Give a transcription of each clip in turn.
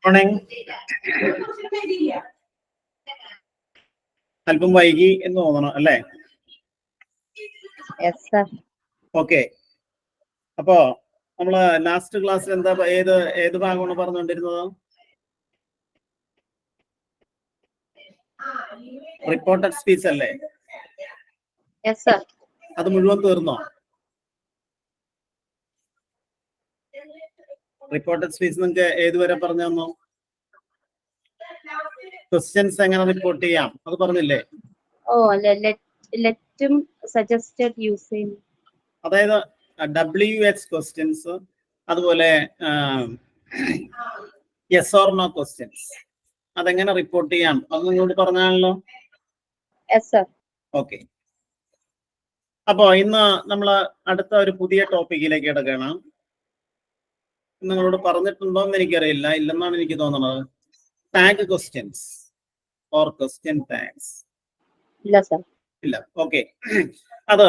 Morning. അല്പം വൈകി എന്ന് തോന്നണം അല്ലേ? ഓക്കെ. അപ്പോ നമ്മള് ലാസ്റ്റ് ക്ലാസ്സിൽ എന്താ ഏത് ഭാഗമാണ് പറഞ്ഞുകൊണ്ടിരുന്നത്? റിപ്പോർട്ടഡ് സ്പീച്ച് അല്ലേ? അത് മുഴുവൻ തീർന്നോ? റിപ്പോർട്ടഡ് സ്പീച്ച് നിങ്ങൾക്ക് ഏതുവരെ പറഞ്ഞു തന്നു? ക്വസ്റ്റ്യൻസ് എങ്ങനെ റിപ്പോർട്ട് ചെയ്യാം അത് പറഞ്ഞില്ലേ? അതായത് WH ക്വസ്റ്റ്യൻസ്, അതുപോലെ യെസ് ഓർ നോ ക്വസ്റ്റ്യൻസ്, അതെങ്ങനെ റിപ്പോർട്ട് ചെയ്യാം അത് നിങ്ങളോട് പറഞ്ഞാണല്ലോ. ഓക്കെ. അപ്പോ ഇന്ന് നമ്മൾ അടുത്ത ഒരു പുതിയ ടോപ്പിക്കിലേക്ക് കിടക്കണം. നിങ്ങളോട് പറഞ്ഞിട്ടുണ്ടോ എന്ന് എനിക്കറിയില്ല, ഇല്ലെന്നാണ് എനിക്ക് തോന്നുന്നത്. Tag questions or question tags ഇല്ല. ഓക്കെ. അത്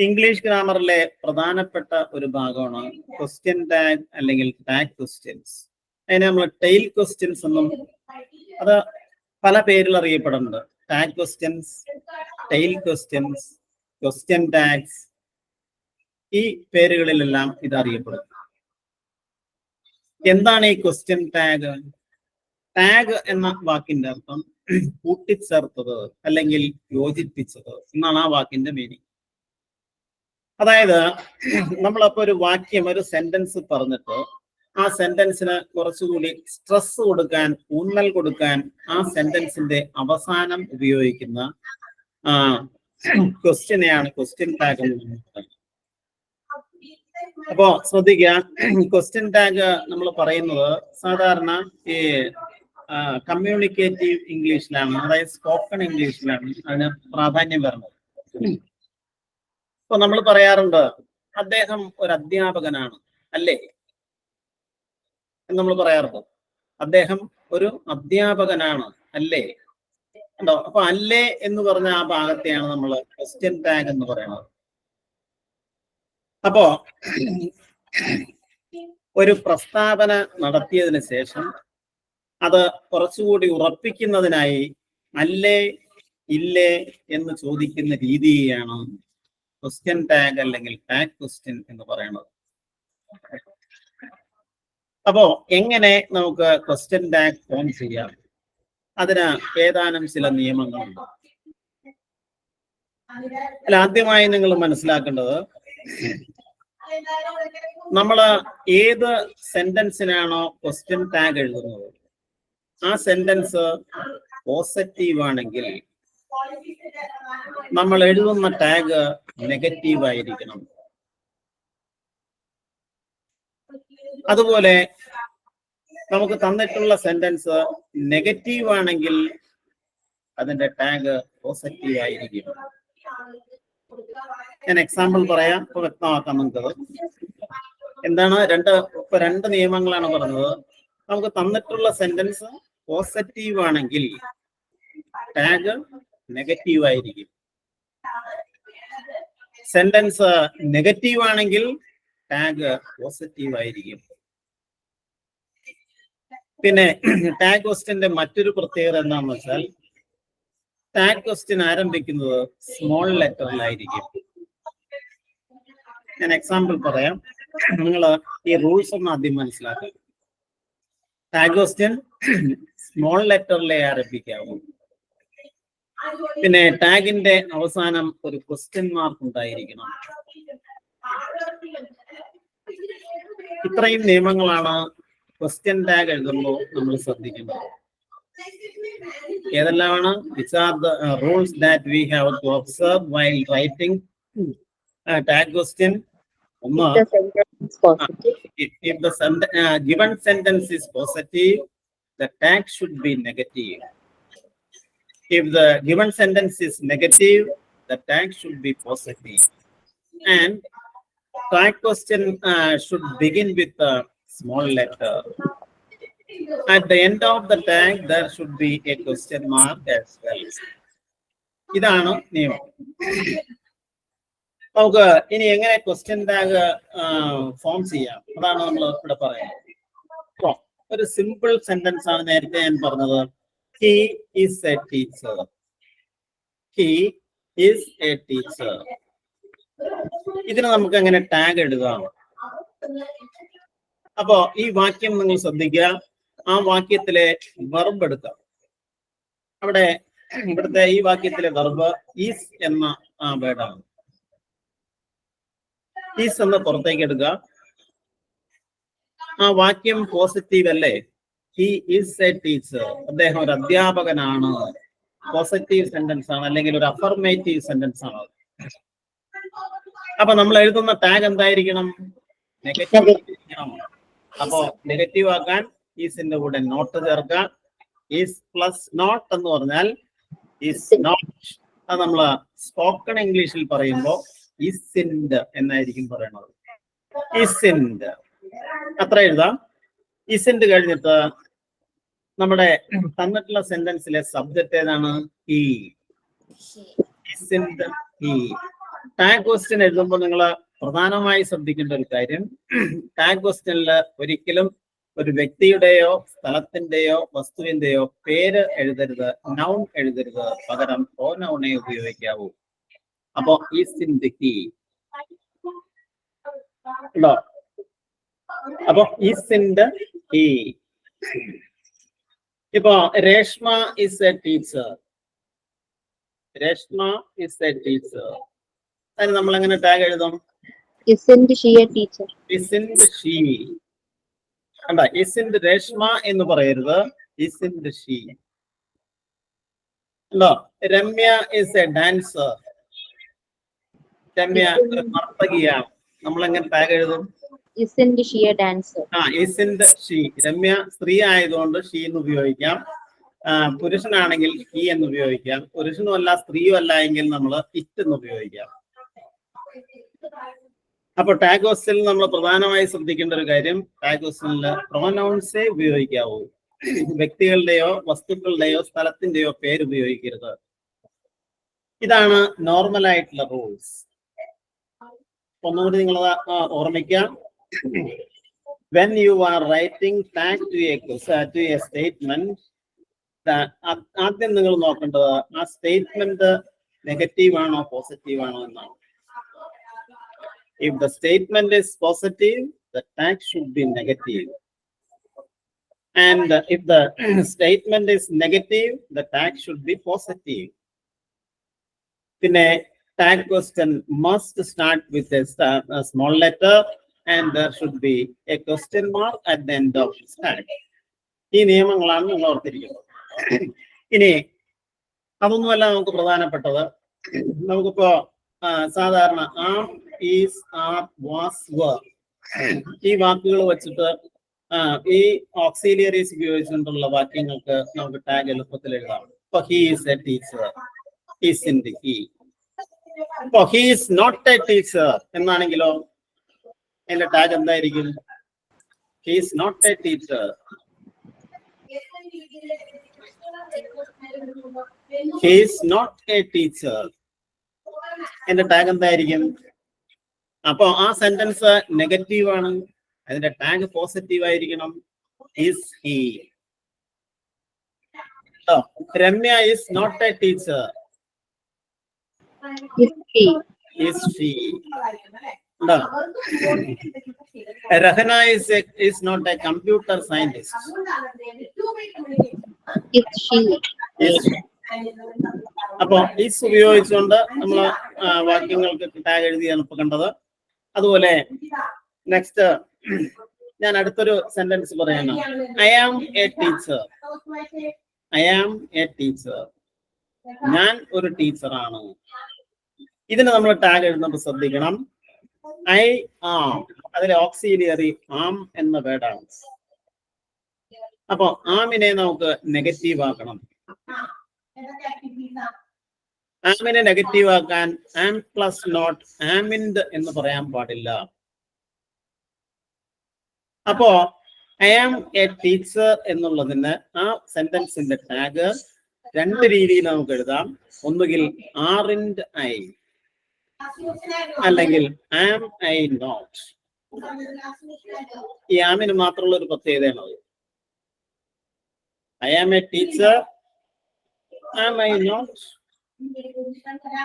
ഇംഗ്ലീഷ് ഗ്രാമറിലെ പ്രധാനപ്പെട്ട ഒരു ഭാഗമാണ് ക്വസ്റ്റ്യൻ ടാഗ് അല്ലെങ്കിൽ ടാഗ് ക്വസ്റ്റ്യൻസ്. അതിനെ നമ്മൾ ടെയിൽ ക്വസ്റ്റ്യൻസ് എന്നും അത് പല പേരിൽ അറിയപ്പെടുന്നുണ്ട്. Tag questions, tail questions, question tags, ഈ പേരുകളിലെല്ലാം ഇത് അറിയപ്പെടുന്നു. എന്താണ് ഈ ക്വസ്റ്റ്യൻ ടാഗ്? ടാഗ് എന്ന വാക്കിന്റെ അർത്ഥം കൂട്ടിച്ചേർത്തത് അല്ലെങ്കിൽ യോജിപ്പിച്ചത് എന്നാണ് ആ വാക്കിന്റെ മീനിങ്. അതായത് നമ്മളപ്പോ ഒരു വാക്യം, ഒരു സെന്റൻസ് പറഞ്ഞിട്ട് ആ സെന്റൻസിന് കുറച്ചുകൂടി സ്ട്രെസ് കൊടുക്കാൻ, ഊന്നൽ കൊടുക്കാൻ ആ സെന്റൻസിന്റെ അവസാനം ഉപയോഗിക്കുന്ന ക്വസ്റ്റ്യനെയാണ് ക്വസ്റ്റ്യൻ ടാഗ് എന്ന് പറയുന്നത്. അപ്പോ ശ്രദ്ധിക്കുക, ക്വസ്റ്റ്യൻ ടാഗ് നമ്മൾ പറയുന്നത് സാധാരണ ഈ കമ്മ്യൂണിക്കേറ്റീവ് ഇംഗ്ലീഷിലാണ്, അതായത് സ്പോക്കൺ ഇംഗ്ലീഷിലാണ് അതിന് പ്രാധാന്യം വരുന്നത്. ഇപ്പൊ നമ്മൾ പറയാറുണ്ട് അദ്ദേഹം ഒരു അധ്യാപകനാണ് അല്ലേ എന്ന് നമ്മൾ പറയാറുണ്ട്. അദ്ദേഹം ഒരു അധ്യാപകനാണ് അല്ലേ ഉണ്ടോ? അപ്പൊ അല്ലേ എന്ന് പറഞ്ഞ ആ ഭാഗത്തെയാണ് നമ്മൾ ക്വസ്റ്റ്യൻ ടാഗ് എന്ന് പറയുന്നത്. അപ്പോ ഒരു പ്രസ്താവന നടത്തിയതിനു ശേഷം അത് കുറച്ചുകൂടി ഉറപ്പിക്കുന്നതിനായി അല്ലേ ഇല്ലേ എന്ന് ചോദിക്കുന്ന രീതിയാണ് ക്വസ്റ്റ്യൻ ടാഗ് അല്ലെങ്കിൽ ടാഗ് ക്വസ്റ്റ്യൻ എന്ന് പറയുന്നത്. അപ്പോ എങ്ങനെ നമുക്ക് ക്വസ്റ്റ്യൻ ടാഗ് ഫോം ചെയ്യാം? അതിന് ഏതാനും ചില നിയമങ്ങളുണ്ട്. ആദ്യമായി നിങ്ങൾ മനസ്സിലാക്കേണ്ടത്, നമ്മൾ ഏത് സെന്റൻസിനാണോ ക്വസ്റ്റ്യൻ ടാഗ് എഴുതുന്നത് ആ സെന്റൻസ് പോസിറ്റീവ് ആണെങ്കിൽ നമ്മൾ എഴുതുന്ന ടാഗ് നെഗറ്റീവ് ആയിരിക്കണം. അതുപോലെ നമുക്ക് തന്നിട്ടുള്ള സെന്റൻസ് നെഗറ്റീവ് ആണെങ്കിൽ അതിന്റെ ടാഗ് പോസിറ്റീവ് ആയിരിക്കും. ഞാൻ എക്സാമ്പിൾ പറയാം, ഇപ്പൊ വ്യക്തമാക്കാം നമുക്കത്. എന്താണ് രണ്ട് നിയമങ്ങളാണ് പറഞ്ഞത്. നമുക്ക് തന്നിട്ടുള്ള സെന്റൻസ് പോസിറ്റീവ് ആണെങ്കിൽ ടാഗ് നെഗറ്റീവ് ആയിരിക്കും. സെന്റൻസ് നെഗറ്റീവ് ആണെങ്കിൽ ടാഗ് പോസിറ്റീവ് ആയിരിക്കും. പിന്നെ ടാഗ് ക്വസ്റ്റ്യന്റെ മറ്റൊരു പ്രത്യേകത എന്താണെന്ന് വെച്ചാൽ, ടാഗ് ക്വസ്റ്റ്യൻ ആരംഭിക്കുന്നത് സ്മോൾ ലെറ്ററിലായിരിക്കും. ഞാൻ എക്സാമ്പിൾ പറയാം, നിങ്ങൾ ഈ റൂൾസ് ഒന്ന് ആദ്യം മനസ്സിലാക്കുക. ടാഗ് ക്വസ്റ്റ്യൻ സ്മോൾ ലെറ്ററിലെ ആരംഭിക്കാവൂ. പിന്നെ ടാഗിന്റെ അവസാനം ഒരു ക്വസ്റ്റ്യൻ മാർക്ക് ഉണ്ടായിരിക്കണം. ഇത്രയും നിയമങ്ങളാണ് ക്വസ്റ്റ്യൻ ടാഗ് എഴുതുമ്പോൾ നമ്മൾ ശ്രദ്ധിക്കേണ്ടത്. ഏതെല്ലാമാണ്? Which are the rules that we have to observe while writing tag question? If the given sentence is positive, the tag should be negative. If the given sentence is negative, the tag should be positive. And tag question should begin with a small letter. At the end of the tag, there should be a question mark as well. ഇതാണ് നിയമം. നമുക്ക് ഇനി എങ്ങനെ question tag form ചെയ്യാം, അതാണ് നമ്മൾ ഇവിടെ പറയുന്നത്. ഒരു സിമ്പിൾ സെന്റൻസ് ആണ് നേരത്തെ ഞാൻ പറഞ്ഞത്. He is a teacher. He is a teacher. ഇതിന് നമുക്ക് എങ്ങനെ ടാഗ് എഴുതാം? അപ്പോ ഈ വാക്യം നിങ്ങൾ ശ്രദ്ധിക്കുക. ആ വാക്യത്തിലെ വെർബ് എടുക്കാം. അവിടെ ഇവിടുത്തെ ഈ വാക്യത്തിലെ വെർബ് ഈസ് എന്ന വേർഡാണ്. ഈസ് എന്ന് പുറത്തേക്ക് എടുക്കുക. ആ വാക്യം പോസിറ്റീവ് അല്ലേ? He is a teacher. അദ്ദേഹം ഒരു അധ്യാപകനാണ്. പോസിറ്റീവ് സെന്റൻസ് ആണ്, അല്ലെങ്കിൽ ഒരു അഫർമേറ്റീവ് സെന്റൻസ് ആണ്. അപ്പൊ നമ്മൾ എഴുതുന്ന ടാഗ് എന്തായിരിക്കണം? നെഗറ്റീവ് ആയിരിക്കണം. അപ്പോ നെഗറ്റീവ് ആക്കാൻ ഈസിന്റെ കൂടെ നോട്ട് ചേർക്കാം. ഈസ് പ്ലസ് നോട്ട് എന്ന് പറഞ്ഞാൽ ഈസ് നോട്ട്. അത് നമ്മള് സ്പോക്കൺ ഇംഗ്ലീഷിൽ പറയുമ്പോൾ ഇസിൻഡ് എന്നായിരിക്കും പറയണത്. ഇസിൻഡ് അത്ര എഴുതാം. ഇസിൻഡ് കഴിഞ്ഞിട്ട് നമ്മുടെ തന്നിട്ടുള്ള സെന്റൻസിലെ സബ്ജക്റ്റ് ഏതാണ്? ഹി. ഇസിൻഡ് ഹി. ടാഗ് ക്വസ്റ്റ്യൻ എഴുതുമ്പോൾ നിങ്ങൾ പ്രധാനമായി ശ്രദ്ധിക്കേണ്ട ഒരു കാര്യം, ടാഗ് ക്വസ്റ്റ്യനിൽ ഒരിക്കലും ഒരു വ്യക്തിയുടെയോ സ്ഥലത്തിന്റെയോ വസ്തുവിന്റെയോ പേര് എഴുതരുത്, നൗൺ എഴുതരുത്. പകരം പ്രോനൗണേ ഉപയോഗിക്കാവൂ. അപ്പോ ഈസ് ഇൻ ദി ഹി. അപ്പൊ ഈസ് ഇൻ ദ ഹി. ഇപ്പൊ Reshma is A teacher. Reshma is A teacher. അതിന് നമ്മൾ എങ്ങനെ ടാഗ് എഴുതും? Isn't she a teacher? Isn't she. കണ്ട, isn't രേഷ്മ എന്ന് പറയരുത്, isn't she. അല്ലോ, Ramya is A dancer. Ramya ഒരു നർത്തകിയാണ്. നമ്മൾ എങ്ങനെ ടാഗ് എഴുതും? Isn't she a dancer? isn't she. Ramya സ്ത്രീ ആയതുകൊണ്ട് ഷീ എന്ന് ഉപയോഗിക്കാം. പുരുഷനാണെങ്കിൽ ഹി എന്ന് ഉപയോഗിക്കാം. പുരുഷനും അല്ല സ്ത്രീയും അല്ല എങ്കിൽ നമ്മൾ ഇറ്റ് എന്ന് ഉപയോഗിക്കാം. അപ്പൊ ടാഗ് ക്വസ്റ്റ്യനിൽ നമ്മൾ പ്രധാനമായി ശ്രദ്ധിക്കേണ്ട ഒരു കാര്യം, ടാഗ് ക്വസ്റ്റ്യനിൽ പ്രോനൗൺസേ ഉപയോഗിക്കാവൂ. വ്യക്തികളുടെയോ വസ്തുക്കളുടെയോ സ്ഥലത്തിന്റെയോ പേര് ഉപയോഗിക്കരുത്. ഇതാണ് നോർമൽ ആയിട്ടുള്ള റൂൾസ്. ഒന്നുകൂടി നിങ്ങൾ ഓർമ്മിക്കാം. When you are writing tag to a statement, ആദ്യം നിങ്ങൾ നോക്കേണ്ടത് ആ സ്റ്റേറ്റ്മെന്റ് നെഗറ്റീവ് ആണോ പോസിറ്റീവ് ആണോ എന്നാണ്. If the statement is positive, the tag should be negative. And if the statement is negative, the tag should be positive. പിന്നെ tag question must start with a small letter and there should be a question mark at the end of the tag. ഈ നിയമങ്ങളാണ് നിങ്ങൾ ഓർത്തിരിക്കുന്നത്. ഇനി അതൊന്നുമല്ല നമുക്ക് പ്രധാനപ്പെട്ടത്. നമുക്കിപ്പോ സാധാരണ ആം, ഈസ്, ആർ, വാസ്, വർ ഈ വാക്കുകൾ വെച്ചിട്ട് ഈ ഓക്സിലിയറീസ് ഉപയോഗിച്ചുകൊണ്ടുള്ള വാക്യങ്ങൾക്ക് നമുക്ക് ടാഗ് എളുപ്പത്തിൽ എഴുതാം. ഇപ്പൊ he is a teacher, isn't he. ഇപ്പൊ he is not a teacher എന്നാണെങ്കിലോ അതിന്റെ ടാഗ് എന്തായിരിക്കും? He is not a teacher. He is not a teacher. എന്റെ ടാഗ് എന്തായിരിക്കും? അപ്പൊ ആ സെന്റൻസ് നെഗറ്റീവ് ആണ്, അതിന്റെ ടാഗ് പോസിറ്റീവ് ആയിരിക്കണം. Is he. Ramya is not a teacher. Is she. Rahana is not a computer scientist. അപ്പൊ ഈസ് ഉപയോഗിച്ചുകൊണ്ട് നമ്മൾ വാക്യങ്ങൾക്ക് ടാഗ് എഴുതിയാണ് ഇപ്പൊ കണ്ടത്. അതുപോലെ നെക്സ്റ്റ് ഞാൻ അടുത്തൊരു സെന്റൻസ് പറയാണ്. I am a teacher. I am a teacher. ഞാൻ ഒരു ടീച്ചറാണ്. ഇതിന് നമ്മൾ ടാഗ് എഴുതുമ്പോൾ ശ്രദ്ധിക്കണം. ഐ ആം, അതിലെ ഓക്സിലിയറി ആം എന്ന വേർഡാണ്. അപ്പൊ ആമിനെ നമുക്ക് നെഗറ്റീവ് ആക്കണം. ആമിനെ നെഗറ്റീവ് ആക്കാൻ ആം പ്ലസ് നോട്ട് ആമിൻഡ് എന്ന് പറയാൻ പാടില്ല. അപ്പോ ഐ ആം എ ടീച്ചർ എന്നുള്ളതിന് ആ സെന്റൻസിന്റെ ടാഗ് രണ്ട് രീതിയിൽ നമുക്ക് എഴുതാം. ഒന്നുകിൽ ആർ ഇൻഡ് ഐ, അല്ലെങ്കിൽ ആം ഐ നോട്ട്. ഈ ആമിന് മാത്രമുള്ള ഒരു പ്രത്യേകതയാണ് അത്. I am a teacher, am I not,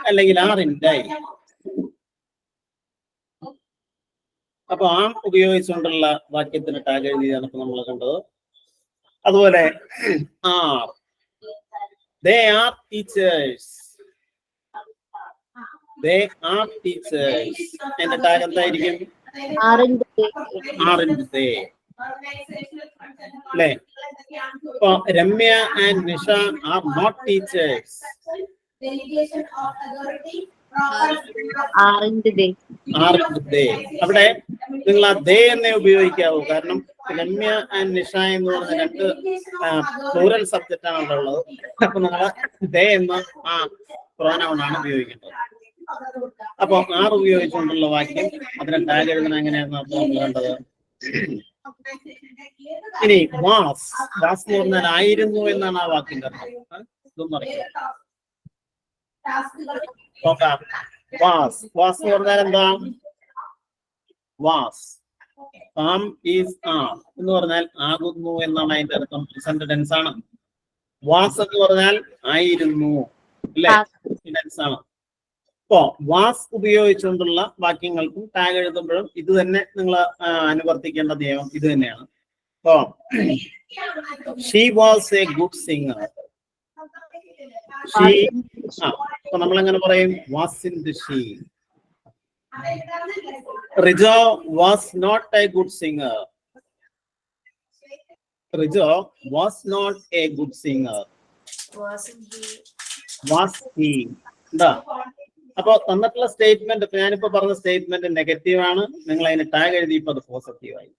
അല്ലെങ്കിൽ ആറിൻഡ് ഐ. അപ്പൊ ആം ഉപയോഗിച്ചുകൊണ്ടുള്ള വാക്യത്തിന് ടാഗ് എഴുതിയതാണ് ഇപ്പൊ നമ്മൾ കണ്ടത്. അതുപോലെ are, they are teachers, they are teachers. എന്റെ ടാഗ് എന്തായിരിക്കും? Aren't they? ആറിൻഡ് ദേ അല്ലേ? ഇപ്പൊ Ramya and Nisha are not teachers. Aren't they? Aren't they. അവിടെ നിങ്ങൾ ആ ദേ എന്നേ ഉപയോഗിക്കാവൂ. കാരണം രമ്യ ആൻഡ് നിഷ എന്ന് പറഞ്ഞ രണ്ട് പ്ലൂറൽ സബ്ജക്റ്റ് ആണ് അവിടെ ഉള്ളത്. അപ്പൊ നിങ്ങൾ ദേ എന്ന ആ പ്രോനൗൺ ആണ് ഉപയോഗിക്കേണ്ടത്. അപ്പൊ ആർ ഉപയോഗിച്ചുകൊണ്ടുള്ള വാക്യം അതിനെ ടാഗ് എഴുതണം എങ്ങനെയാണെന്ന് നമ്മൾ കണ്ടത്. ഇനി വാസ്, വാസ് എന്ന് പറഞ്ഞാൽ ആയിരുന്നു എന്നാണ് ആ വാക്കിന്റെ അർത്ഥം. ഇതൊന്നും അറിയാം. നോക്കാം. വാസ്, വാസ് എന്ന് പറഞ്ഞാൽ എന്താ? വാസ്, ആം ഈസ് ആം എന്ന് പറഞ്ഞാൽ ആകുന്നു എന്നാണ് അതിന്റെ അർത്ഥം. പ്രസന്റ് ടെൻസ് ആണ്. വാസ് എന്ന് പറഞ്ഞാൽ ആയിരുന്നു അല്ലെ? ടെൻസ് ആണ്. അപ്പോ വാസ് ഉപയോഗിച്ചുകൊണ്ടുള്ള വാക്യങ്ങൾക്കും ടാഗ് എഴുതുമ്പോഴും ഇത് തന്നെ നിങ്ങൾ അനുവർത്തിക്കേണ്ട നിയമം ഇത് തന്നെയാണ്. അപ്പോ she was a good singer. She, അപ്പൊ നമ്മൾ എങ്ങനെ പറയും? Was in the she. Rijo was not a good singer. Rijo was not a good singer. Was he. എന്താ? അപ്പൊ തന്നിട്ടുള്ള സ്റ്റേറ്റ്മെന്റ്, ഇപ്പൊ ഞാനിപ്പോ പറഞ്ഞ സ്റ്റേറ്റ്മെന്റ് നെഗറ്റീവ് ആണ്. നിങ്ങൾ അതിന് ടാഗ് എഴുതിയപ്പോ അത് പോസിറ്റീവായി.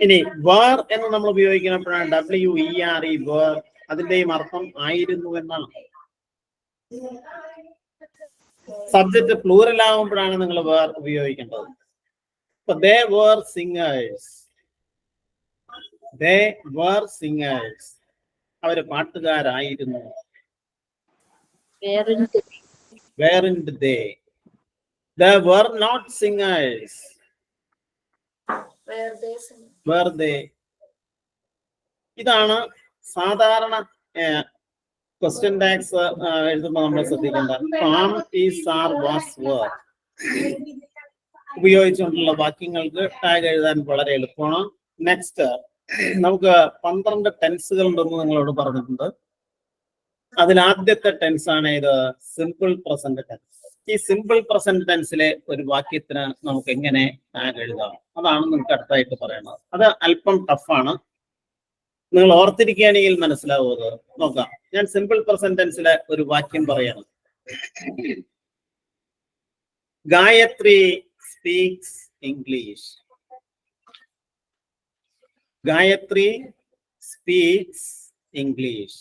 ഇനി വേർ എന്ന് നമ്മൾ ഉപയോഗിക്കുന്നപ്പോഴാണ് WERE, വേർ. അതിന്റെയും അർത്ഥം ആയിരുന്നു എന്നാണ്. സബ്ജക്ട് പ്ലൂറൽ ആവുമ്പോഴാണ് നിങ്ങൾ വേർ ഉപയോഗിക്കേണ്ടത്. ഇപ്പൊ they were singers, they were singers. അവര് പാട്ടുകാരായിരുന്നു. Weren't they? They were not singers. Were they? ഇതാണ് സാധാരണ ക്വസ്റ്റ്യൻ ടാഗ്സ് എഴുതുമ്പോൾ നമ്മൾ ശ്രദ്ധിക്കേണ്ട. Am, is, are, was, were ഉപയോഗിച്ചുകൊണ്ടുള്ള വാക്യങ്ങൾക്ക് ടാഗ് എഴുതാൻ വളരെ എളുപ്പമാണ്. നെക്സ്റ്റ് നമുക്ക് 12 ടെൻസുകൾ ഉണ്ടെന്ന് നിങ്ങളോട് പറഞ്ഞിട്ടുണ്ട്. അതിൽ ആദ്യത്തെ ടെൻസ് ആണ് ഇത്, സിമ്പിൾ പ്രസന്റ് ടെൻസ്. ഈ സിമ്പിൾ പ്രസന്റ് ടെൻസിലെ ഒരു വാക്യത്തിന് നമുക്ക് എങ്ങനെ ടാഗ് എഴുതാം, അതാണ് നിങ്ങൾക്ക് അടുത്തായിട്ട് പറയുന്നത്. അത് അല്പം ടഫാണ്. നിങ്ങൾ ഓർത്തിരിക്കുകയാണെങ്കിൽ മനസ്സിലാവും അത്. നോക്കാം. ഞാൻ സിമ്പിൾ പ്രസന്റ് ടെൻസിലെ ഒരു വാക്യം പറയണം. Gayatri speaks English. Gayatri speaks English.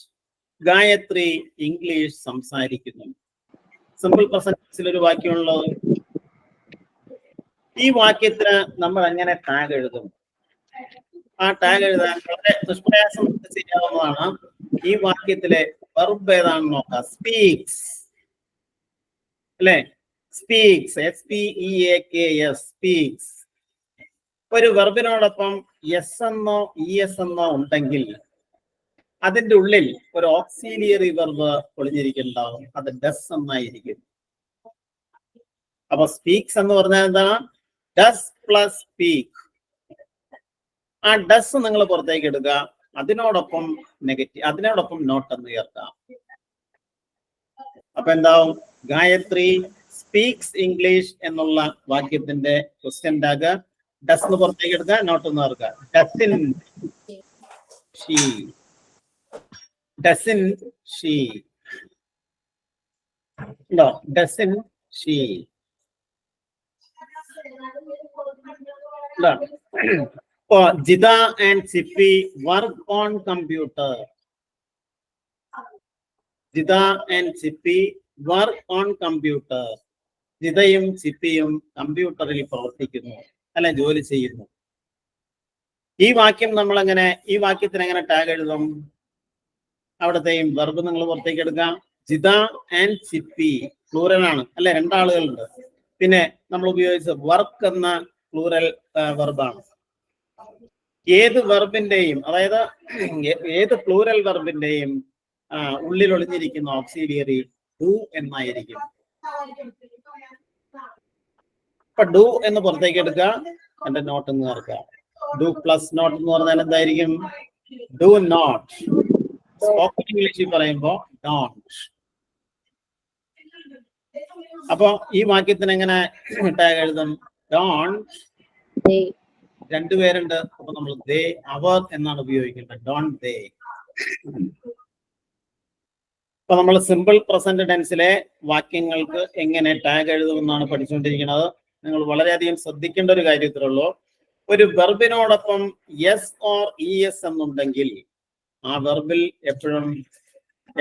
Gayatri English സംസാരിക്കുന്നു. സിമ്പിൾ പ്രസന്റ് ടെൻസിൽ ഒരു വാക്യമുള്ളത്. ഈ വാക്യത്തിന് നമ്മൾ എങ്ങനെ ടാഗ് എഴുതും? ആ ടാഗ് എഴുതാൻ വളരെ നിഷ്പ്രയാസം ചെയ്യാവുന്നതാണ്. ഈ വാക്യത്തിലെ വെർബ് ഏതാണെന്ന് നോക്കാം. സ്പീക്സ് അല്ലെ? Speaks, SPEAKS, speaks. ഒരു വെർബിനോടൊപ്പം എസ് എന്നോ ES എന്നോ ഉണ്ടെങ്കിൽ അതിന്റെ ഉള്ളിൽ ഒരു ഓക്സിലിയറി വെർബ് ഒളിഞ്ഞിരിക്കുന്നുണ്ടാവും. അത് ഡസ് എന്നായിരിക്കും. അപ്പൊ സ്പീക്സ് എന്ന് പറഞ്ഞാൽ എന്താണ്? Does plus speak. ആ ഡസ് നിങ്ങൾ പുറത്തേക്ക് എടുക്കുക. അതിനോടൊപ്പം നെഗറ്റീവ്, അതിനോടൊപ്പം നോട്ട് എന്ന് ചേർക്കാം. അപ്പൊ എന്താവും? ഗായത്രി സ്പീക്സ് ഇംഗ്ലീഷ് എന്നുള്ള വാക്യത്തിന്റെ ക്വസ്റ്റ്യൻ ടാഗ് ഡസ് എന്ന് പുറത്തേക്ക് എടുക്കുക, നോട്ട് എന്ന് ചേർക്കുക. Doesn't she. Doesn't she? No, doesn't she? No. Oh, Jida and Chippy work on computer. Jida and Chippy work on computer. ജിതയും ചിപ്പിയും കമ്പ്യൂട്ടറിൽ പ്രവർത്തിക്കുന്നു, അല്ലെ ജോലി ചെയ്യുന്നു. ഈ വാക്യം നമ്മൾ എങ്ങനെ, ഈ വാക്യത്തിന് എങ്ങനെ ടാഗ് എഴുതും? അവിടത്തെയും വെർബ് നിങ്ങൾ പുറത്തേക്ക് എടുക്കാം. ജിത ആൻഡ് ചിപ്പി പ്ലൂറൽ ആണ് അല്ലെ, രണ്ടാളുകളുണ്ട്. പിന്നെ നമ്മൾ ഉപയോഗിച്ച വർക്ക് എന്ന പ്ലൂറൽ വെർബാണ്. ഏത് വെർബിന്റെയും, അതായത് ഏത് പ്ലൂറൽ വെർബിന്റെയും ഉള്ളിൽ ഒളിഞ്ഞിരിക്കുന്ന ഓക്സിലിയറി ഡു എന്നായിരിക്കും. ഇപ്പൊ ഡു എന്ന് പുറത്തേക്ക് എടുക്കുക, എന്റെ നോട്ട് എന്ന് ചേർക്കുക. ഡു പ്ലസ് നോട്ട് എന്ന് പറഞ്ഞാൽ എന്തായിരിക്കും? Do not. സ്പോക്കൺ ഇംഗ്ലീഷിൽ പറയുമ്പോ ഡോണ്ട്. അപ്പൊ ഈ വാക്യത്തിന് എങ്ങനെ ടാഗ് എഴുതും? ഡോണ്ട്. they, രണ്ടുപേരുണ്ട്, അപ്പൊ നമ്മൾ ദേ അവർ എന്നാണ് ഉപയോഗിക്കേണ്ടത്. ഡോണ്ട് ദേ. അപ്പൊ നമ്മൾ സിമ്പിൾ പ്രസന്റ് ടെൻസിലെ വാക്യങ്ങൾക്ക് എങ്ങനെ ടാഗ് എഴുതുമെന്നാണ് പഠിച്ചുകൊണ്ടിരിക്കുന്നത്. നിങ്ങൾ വളരെയധികം ശ്രദ്ധിക്കേണ്ട ഒരു കാര്യത്തിലേ ഉള്ളൂ. ഒരു വെർബിനോടൊപ്പം യെസ് ഓർ ഇ എസ് എന്നുണ്ടെങ്കിൽ ആ വെർബിൽ എപ്പോഴും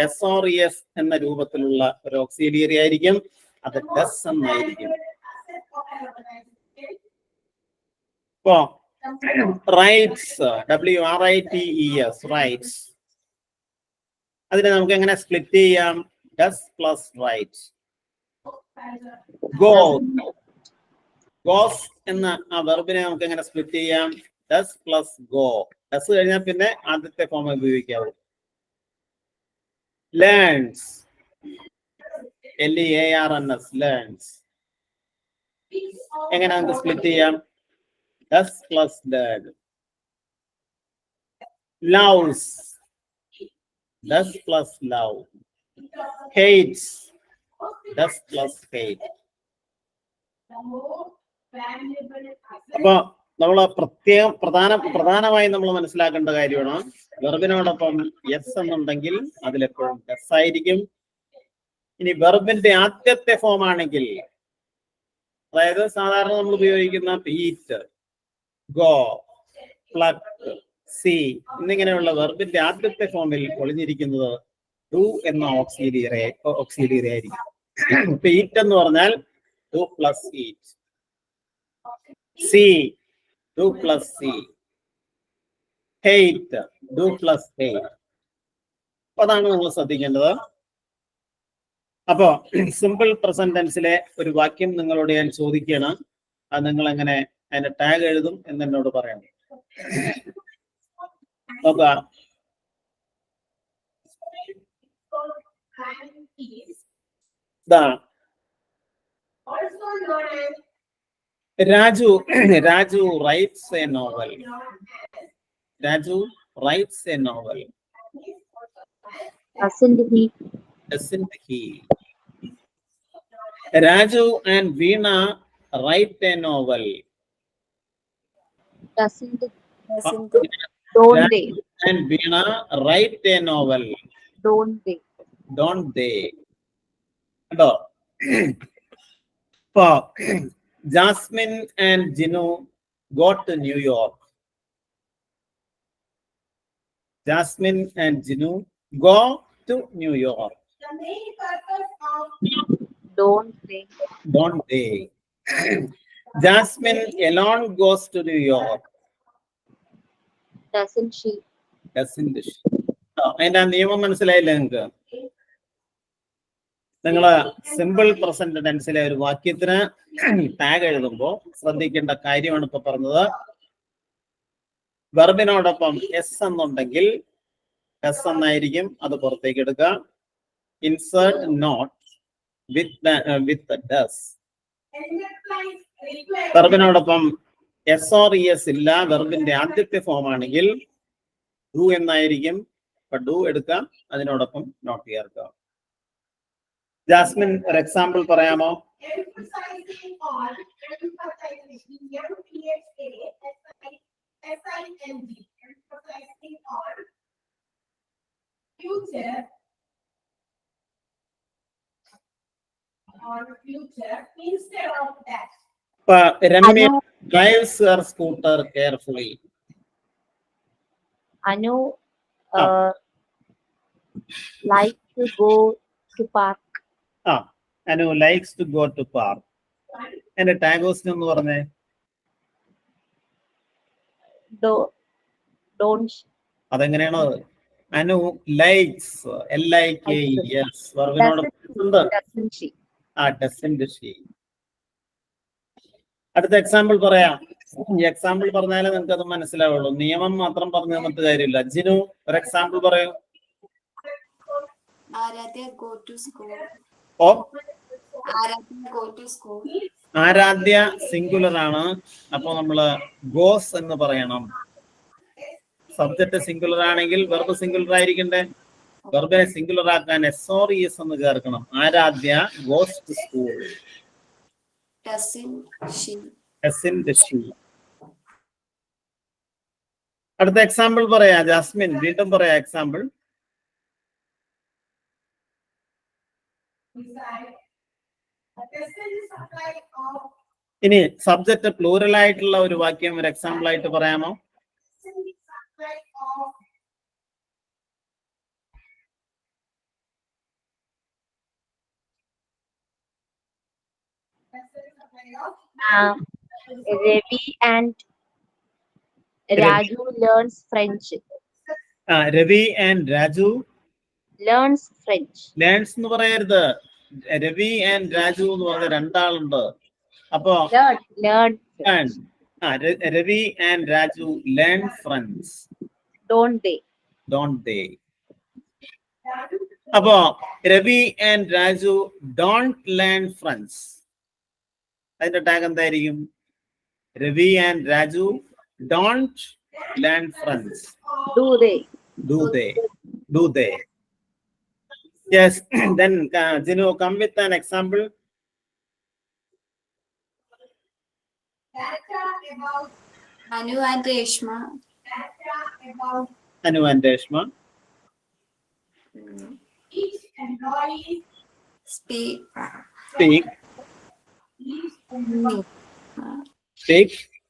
എസ് ഓർ ഇ എസ് എന്ന രൂപത്തിലുള്ള ഒരു ഓക്സിലിയറി ആയിരിക്കും. അത് ഡസ് എന്നായിരിക്കും. ഇപ്പോ റൈറ്റ്സ്, WRITES, റൈറ്റ്സ്, അതിനെ നമുക്ക് എങ്ങനെ സ്പ്ലിറ്റ് ചെയ്യാം? Does plus right. Go, goes എന്ന ആ വെർബിനെ നമുക്ക് എങ്ങനെ സ്പ്ലിറ്റ് ചെയ്യാം? Does plus go. ഡസ് കഴിഞ്ഞാൽ പിന്നെ ആദ്യത്തെ ഫോം ഉപയോഗിക്കാവൂ. ലേൺസ്, LEARNS, ലേൺസ്, എങ്ങനെ നമുക്ക് സ്പ്ലിറ്റ് ചെയ്യാം? Does plus learn. Loves, does plus love. Hates, does plus hate. അപ്പൊ നമ്മൾ പ്രധാനമായും നമ്മൾ മനസ്സിലാക്കേണ്ട കാര്യമാണ്, വെർബിനോടൊപ്പം യെസ് എന്നുണ്ടെങ്കിൽ അതിലെപ്പോഴും ഡസ് ആയിരിക്കും. ഇനി വെർബിന്റെ ആദ്യത്തെ ഫോം ആണെങ്കിൽ, അതായത് സാധാരണ നമ്മൾ ഉപയോഗിക്കുന്ന ഈറ്റ്, ഗോ, പ്ലക്ക്, സി എന്നിങ്ങനെയുള്ള വെർബിന്റെ ആദ്യത്തെ ഫോമിൽ ഒളിഞ്ഞിരിക്കുന്നത് ഡു എന്ന ഓക്സിലിയറി ആയിരിക്കും. ഇപ്പൊ ഈറ്റ് എന്ന് പറഞ്ഞാൽ do plus eat. C, do plus C. Hate, do plus hate. അതാണ് നമ്മൾ ശ്രദ്ധിക്കേണ്ടത്. അപ്പോ സിമ്പിൾ പ്രസന്റ് ടെൻസിലെ ഒരു വാക്യം നിങ്ങളോട് ഞാൻ ചോദിക്കുകയാണ്, അത് നിങ്ങൾ എങ്ങനെ അതിന്റെ ടാഗ് എഴുതും എന്ന് എന്നോട് പറയണം. നോക്കുക. Raju rights A novel. Raju rights A novel. Doesn't he? Raju and Veena write a novel. doesn't, don't they, And Veena write a novel. don't they, Don't they? Hello. Jasmine and Jinu go to New York. Jasmine and Jinu go to New York. don't they, Don't they? Jasmine alone goes to New York. doesn't she, Doesn't she? അതിന്റെ നിയമം മനസ്സിലായില്ലേ നിങ്ങൾക്ക്? നിങ്ങള് simple present ടെൻസിലെ ഒരു വാക്യത്തിന് tag എഴുതുമ്പോൾ ശ്രദ്ധിക്കേണ്ട കാര്യമാണ് ഇപ്പൊ പറഞ്ഞത്. വെർബിനോടൊപ്പം എസ് എന്നുണ്ടെങ്കിൽ എസ് എന്നായിരിക്കും, അത് പുറത്തേക്ക് എടുക്കുക. Insert not with does. വെർബിനോടൊപ്പം എസ് ഓർ ഇ എസ് ഇല്ല, വെർബിന്റെ ആദ്യത്തെ ഫോം ആണെങ്കിൽ ഡു എന്നായിരിക്കും. അപ്പൊ ഡു എടുക്കാം, അതിനോടൊപ്പം നോട്ട് ചേർക്കുക. ജാസ്മിൻ ഒരു എക്സാമ്പിൾ പറയാമോ? Ramya drives her scooter carefully. Anu like to go to park. Anu likes to go to park. എന്റെ ടാഗോസ് എന്ന് പറഞ്ഞേ? Don't. അതെങ്ങനെയാണോ? Anu likes, LIKES. വെർബിനോട് ഉണ്ട്. Doesn't she? Doesn't she. അടുത്ത എക്സാമ്പിൾ പറയാം. ഈ എക്സാമ്പിൾ പറഞ്ഞാലേ നിങ്ങൾക്ക് അത് മനസ്സിലാവുള്ളൂ. നിയമം മാത്രം പറഞ്ഞു തന്നിട്ട് കാര്യമില്ല. ജിനു ഒരു എക്സാമ്പിൾ പറയൂ. Aaradhya go to school. ഓ, Aaradhya go to school. Aaradhya singular ആണ്. അപ്പൊ നമ്മള് ഗോസ് എന്ന് പറയണം. സബ്ജക്ട് സിംഗുലർ ആണെങ്കിൽ വെർബ് സിംഗുലർ ആയിരിക്കണ്ടേ. വെർബിനെ സിംഗുലർ ആക്കാൻ SORES എന്ന് ചേർക്കണം. Aaradhya goes to school. Doesn't she? അടുത്ത എക്സാമ്പിൾ പറയാ ജാസ്മിൻ, വീണ്ടും പറയാ എക്സാമ്പിൾ. ഇനി സബ്ജക്ട് പ്ലൂറൽ ആയിട്ടുള്ള ഒരു വാക്യം ഒരു എക്സാമ്പിൾ ആയിട്ട് പറയാമോ? Ravi and Raju learns French. Ravi and Raju Learns French. Learns എന്ന് പറയരുത്. രവി ആൻഡ് രാജു എന്ന് പറഞ്ഞ രണ്ടാളുണ്ട്. അപ്പോ Learn. Ravi and Raju learn French. Don't they? അപ്പോ Ravi and Raju don't learn French. അതിന്റെ ടാഗ് എന്തായിരിക്കും? Ravi and Raju don't learn French. Do they? Do they? Yes. Then Jinu, come with an example. Anu and Reshma. Anu and Reshma Speak.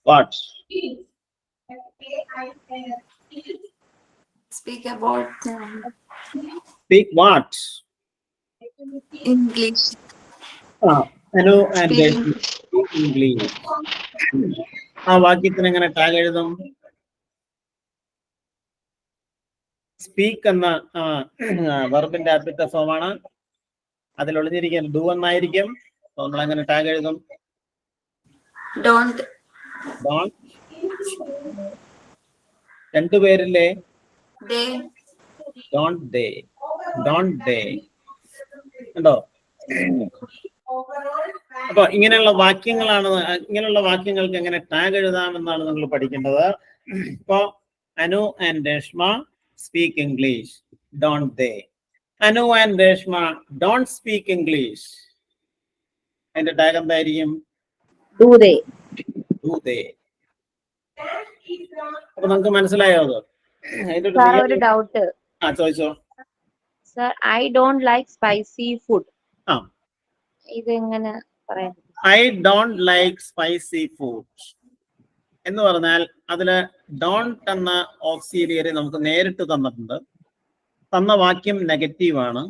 What? Speak about Speak what? English. Anu and Speak. Reshma speak English. ആ വാക്യത്തിന് എങ്ങനെ tag എഴുതും? Speak എന്ന വെർബിന്റെ ആദ്യത്തെ ഫോമാണ്. അതിൽ ഒളിഞ്ഞിരിക്കുന്ന do എന്നായിരിക്കും. നമ്മൾ എങ്ങനെ ടാഗ് എഴുതും? Don't. രണ്ടുപേരില്ലേ? They. Don't they ഉണ്ടോ? അപ്പൊ ഇങ്ങനെയുള്ള വാക്യങ്ങൾക്ക് എങ്ങനെ ടാഗ് എഴുതാമെന്നാണ് നിങ്ങൾ പഠിക്കേണ്ടത്. ഇപ്പൊ Anu and Reshma speak English. Don't they. Anu and Reshma don't speak English. അതിന്റെ ടാഗ് എന്തായിരിക്കും? Do they? അപ്പൊ നമുക്ക് മനസ്സിലായോ അത്? അതിന്റെ Sir, ഒരു ഡൗട്ട്. ചോദിച്ചോ. Sir, I don't like spicy food. ഇതെങ്ങനെ പറയാം? I don't like spicy food എന്ന് പറഞ്ഞാൽ അതില് ഡോണ്ട് എന്ന ഓക്സിലിയറി നമുക്ക് നേരിട്ട് തന്നിട്ടുണ്ട്. തന്ന വാക്യം നെഗറ്റീവ് ആണ്.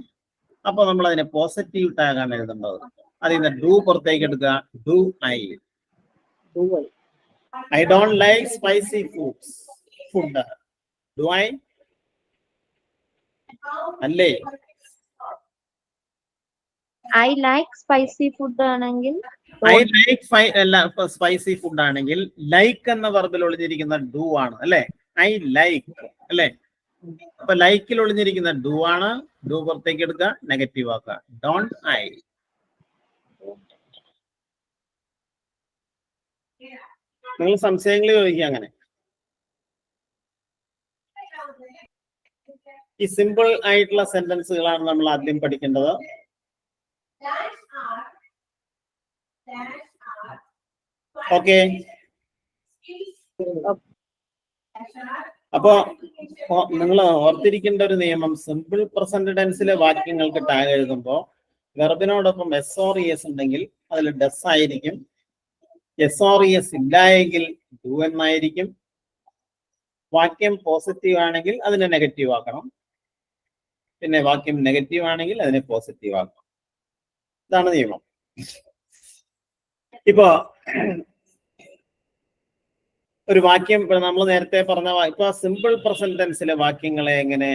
അപ്പൊ നമ്മൾ അതിനെ പോസിറ്റീവ് ടാഗാണ് എഴുതേണ്ടത്. അതിൽ നിന്ന് ഡു പുറത്തേക്ക് എടുക്കുക. Do I. I don't like spicy food. Do I? അല്ലേ? I like spicy food ആണെങ്കിൽ I like സ്പൈസി ഫുഡ് ആണെങ്കിൽ ലൈക്ക് എന്ന വെർബിൽ ഒളിഞ്ഞിരിക്കുന്ന ഡു ആണ് അല്ലെ? I like അല്ലെ? അപ്പൊ ലൈക്കിൽ ഒളിഞ്ഞിരിക്കുന്ന ഡു ആണ്. ഡു പുറത്തേക്ക് എടുക്കുക, നെഗറ്റീവ് ആക്കുക. Don't I. നിങ്ങൾ സംശയങ്ങൾ ചോദിക്കുക. അങ്ങനെ ഈ സിമ്പിൾ ആയിട്ടുള്ള സെന്റൻസുകളാണ് നമ്മൾ ആദ്യം പഠിക്കേണ്ടത്. ഓക്കെ. അപ്പോ നിങ്ങൾ ഓർത്തിരിക്കേണ്ട ഒരു നിയമം, സിമ്പിൾ പ്രസന്റ് ടെൻസിലെ വാക്യങ്ങൾക്ക് ടാഗ് എഴുതുമ്പോൾ വെർബിനോടൊപ്പം SORES ഉണ്ടെങ്കിൽ അതിൽ ഡസ് ആയിരിക്കും. SORES ഇല്ല എങ്കിൽ ഡു എന്നായിരിക്കും. വാക്യം പോസിറ്റീവ് ആണെങ്കിൽ അതിനെ നെഗറ്റീവ് ആക്കണം. പിന്നെ വാക്യം നെഗറ്റീവ് ആണെങ്കിൽ അതിനെ പോസിറ്റീവ് ആക്കണം. ഇതാണ് നിയമം. ഇപ്പോ ഒരു വാക്യം ഇപ്പൊ നമ്മൾ നേരത്തെ പറഞ്ഞ ഇപ്പൊ സിമ്പിൾ പ്രസന്റ് ടെൻസിലെ വാക്യങ്ങളെ എങ്ങനെ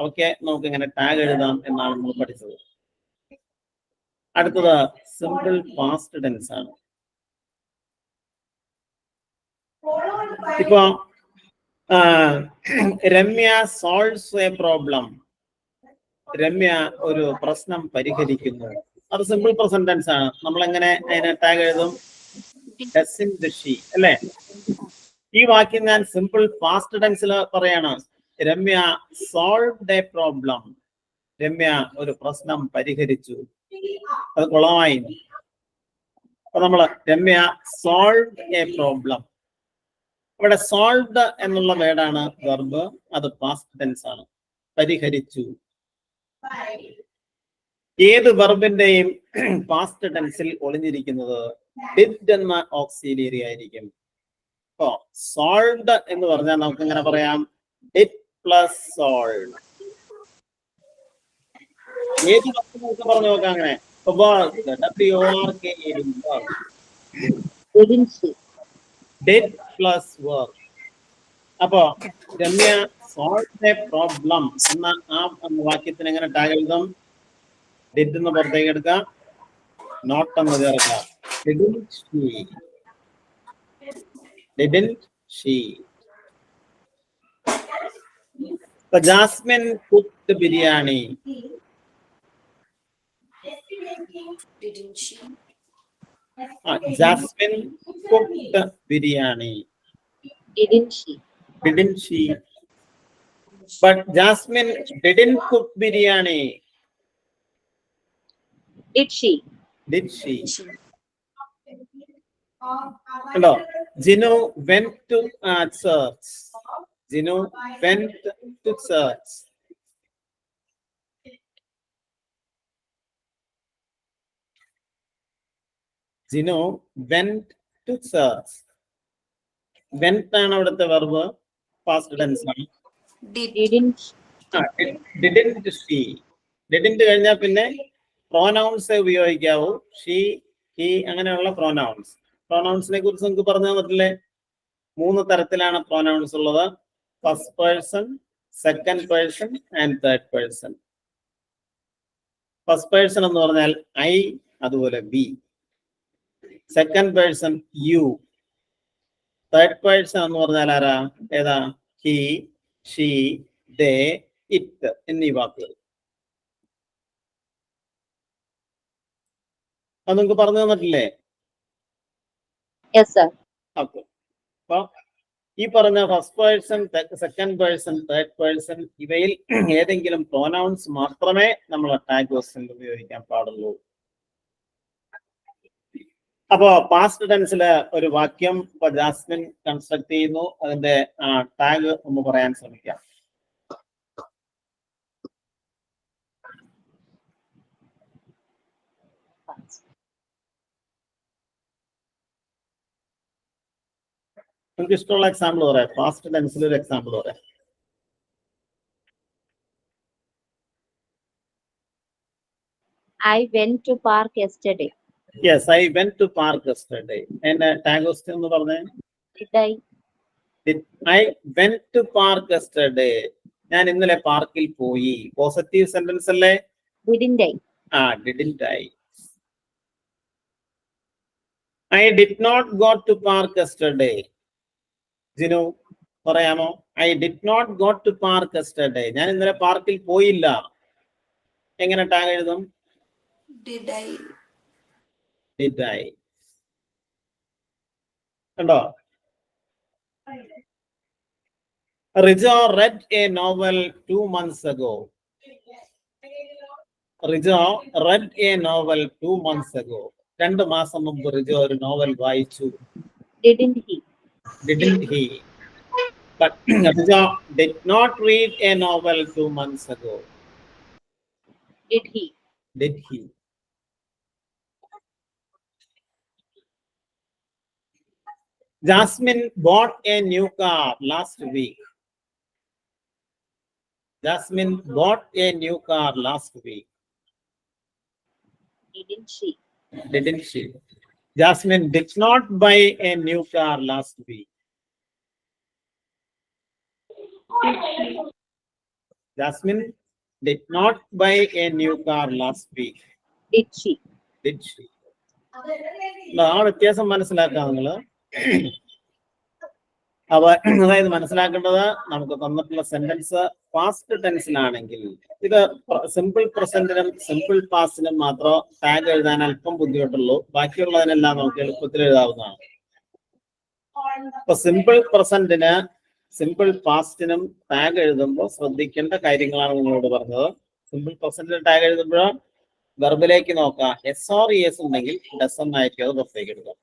ഒക്കെ നമുക്ക് എങ്ങനെ ടാഗ് എഴുതാം എന്നാണ് നമ്മൾ പഠിച്ചത്. അടുത്തത് സിമ്പിൾ പാസ്റ്റ് ടെൻസ് ആണ്. ഇപ്പൊ Ramya solves A problem. Ramya ഒരു പ്രശ്നം പരിഹരിക്കുന്നു. അത് സിമ്പിൾ പ്രസന്റ് ടെൻസ് ആണ്. നമ്മൾ എങ്ങനെ അതിനെ ടാഗ് എഴുതും? ഡസിൻറ്റ് ഷീ അല്ലേ? ഈ വാക്യം ഞാൻ സിമ്പിൾ പാസ്റ്റ് ടെൻസിൽ പറയാണ്. Ramya solved A problem. Ramya ഒരു പ്രശ്നം പരിഹരിച്ചു. അത് കുളമായി. അപ്പൊ നമ്മള് രമ്യ സോൾവ്ഡ് എ പ്രോബ്ലം. ഇവിടെ സോൾവ്ഡ് എന്നുള്ള വേർഡാണ് വെർബ്. അത് പാസ്റ്റ് ടെൻസ് ആണ്. പരിഹരിച്ചു. ഏത് വെർബിന്റെയും പാസ്റ്റ് ടെൻസിൽ ഒളിഞ്ഞിരിക്കുന്നത് ഡിഡ് എന്ന ഓക്സിലിയറി ആയിരിക്കും. ഇപ്പോ സോൾവ്ഡ് എന്ന് പറഞ്ഞാൽ നമുക്ക് എങ്ങനെ പറയാം? Did plus solved. ഏത് വെർബ് നമുക്ക് പറഞ്ഞു നോക്കാം അങ്ങനെ. Did plus verb. അപ്പോ രമ്യ സോൾവ് എ പ്രോബ്ലം എന്ന ആ വാക്യത്തിന് എങ്ങനെ ടാഗ് എഴുതാം? ഡിഡ് എന്ന് പുറത്തേക്ക് എടുക്കാം, നോട്ട് എന്ന് ചേർക്കാം. Didn't she? ഇപ്പൊ Jasmine cooked biryani. Didn't she? Jasmine cooked biryani. Didn't she? But Jasmine didn't cook biryani. Did she? Hello. Jinu went to church. Jinu went to church. Jinu went to church. Went ആണ് അവിടുത്തെ verb. Past tense ആണ്. Didn't she? Didn't കഴിഞ്ഞാൽ പിന്നെ pronouns ഉപയോഗിക്കാവൂ. She, he അങ്ങനെയുള്ള pronouns. പ്രോനൗൺസിനെ കുറിച്ച് നമുക്ക് പറഞ്ഞു തന്നിട്ടില്ലേ? 3 തരത്തിലാണ് പ്രോനൗൺസ് ഉള്ളത്. First person, second person and third person. First person എന്ന് പറഞ്ഞാൽ ഐ, അതുപോലെ we. Second person you. Third person എന്ന് പറഞ്ഞാൽ ആരാ? ഏതാ? ഹി, ഷീ, ദേ, ഇറ്റ് എന്നീ വാക്കുകൾ. അത് നിങ്ങൾക്ക് പറഞ്ഞു തന്നിട്ടില്ലേ? Yes, sir. ഓക്കെ. അപ്പൊ ഈ പറഞ്ഞ first person, second person, third person ഇവയിൽ ഏതെങ്കിലും പ്രോനൗൺസ് മാത്രമേ നമ്മൾ ടാഗ് ക്വസ്റ്റ്യനിൽ ഉപയോഗിക്കാൻ പാടുള്ളൂ. അപ്പോ പാസ്റ്റ് ടെൻസില് ഒരു വാക്യം ഇപ്പൊ ജാസ്മിൻ കൺസ്ട്രക്ട് ചെയ്യുന്നു. അതിന്റെ ടാഗ് ഒന്ന് പറയാൻ ശ്രമിക്കാം. നിങ്ങൾക്ക് ഇഷ്ടമുള്ള എക്സാമ്പിൾ പറയാം. പാസ്റ്റ് ടെൻസിൽ ഒരു എക്സാമ്പിൾ പറയാം. I went to park yesterday. Yes, I went to park yesterday. And tag question എന്ന് പറഞ്ഞേ. Did I went to park yesterday? ഞാൻ ഇന്നലെ പാർക്കിൽ പോയി. പോസിറ്റീവ് സെന്റൻസ് അല്ലേ? Didn't I? Didn't I? I did not go to park yesterday. Jinu പറയാമോ? I did not go to park yesterday. ഞാൻ ഇന്നലെ പാർക്കിൽ പോയില്ല. എങ്ങനെ ടാഗ് എഴുതും? Did I? കണ്ടോ? Rijo read a novel 2 months ago. Rijo read a novel 2 months ago. 2 മാസം മുമ്പ് റിജോ ഒരു നോവൽ വായിച്ചു. Didn't he? But Rijo did not read a novel 2 months ago. Did he? Jasmine bought a new car last week. Jasmine bought a new car last week. Didn't she? Jasmine did not buy a new car last week. Did she? Jasmine did not buy a new car last week. Did she? Did she? ആ വ്യത്യാസം മനസ്സിലാക്കാം നിങ്ങള്. അതായത് മനസ്സിലാക്കേണ്ടത് നമുക്ക് തന്നിട്ടുള്ള sentence past ടെൻസിലാണെങ്കിൽ ഇത് simple പ്രസന്റിനും simple പാസ്റ്റിനും മാത്രം ടാഗ് എഴുതാൻ അല്പം ബുദ്ധിമുട്ടുള്ളൂ. ബാക്കിയുള്ളതിനെല്ലാം നമുക്ക് എളുപ്പത്തിൽ എഴുതാവുന്നതാണ്. അപ്പൊ സിമ്പിൾ പ്രസന്റിന് സിമ്പിൾ പാസ്റ്റിനും ടാഗ് എഴുതുമ്പോൾ ശ്രദ്ധിക്കേണ്ട കാര്യങ്ങളാണ് നിങ്ങളോട് പറഞ്ഞത്. സിമ്പിൾ പ്രസന്റിന് ടാഗ് എഴുതുമ്പോൾ വെർബിലേക്ക് നോക്കാം. എസ് ഓർ എസ് ഉണ്ടെങ്കിൽ ഡസ് എന്നായിരിക്കും അത് പുറത്തേക്ക് എടുക്കുക.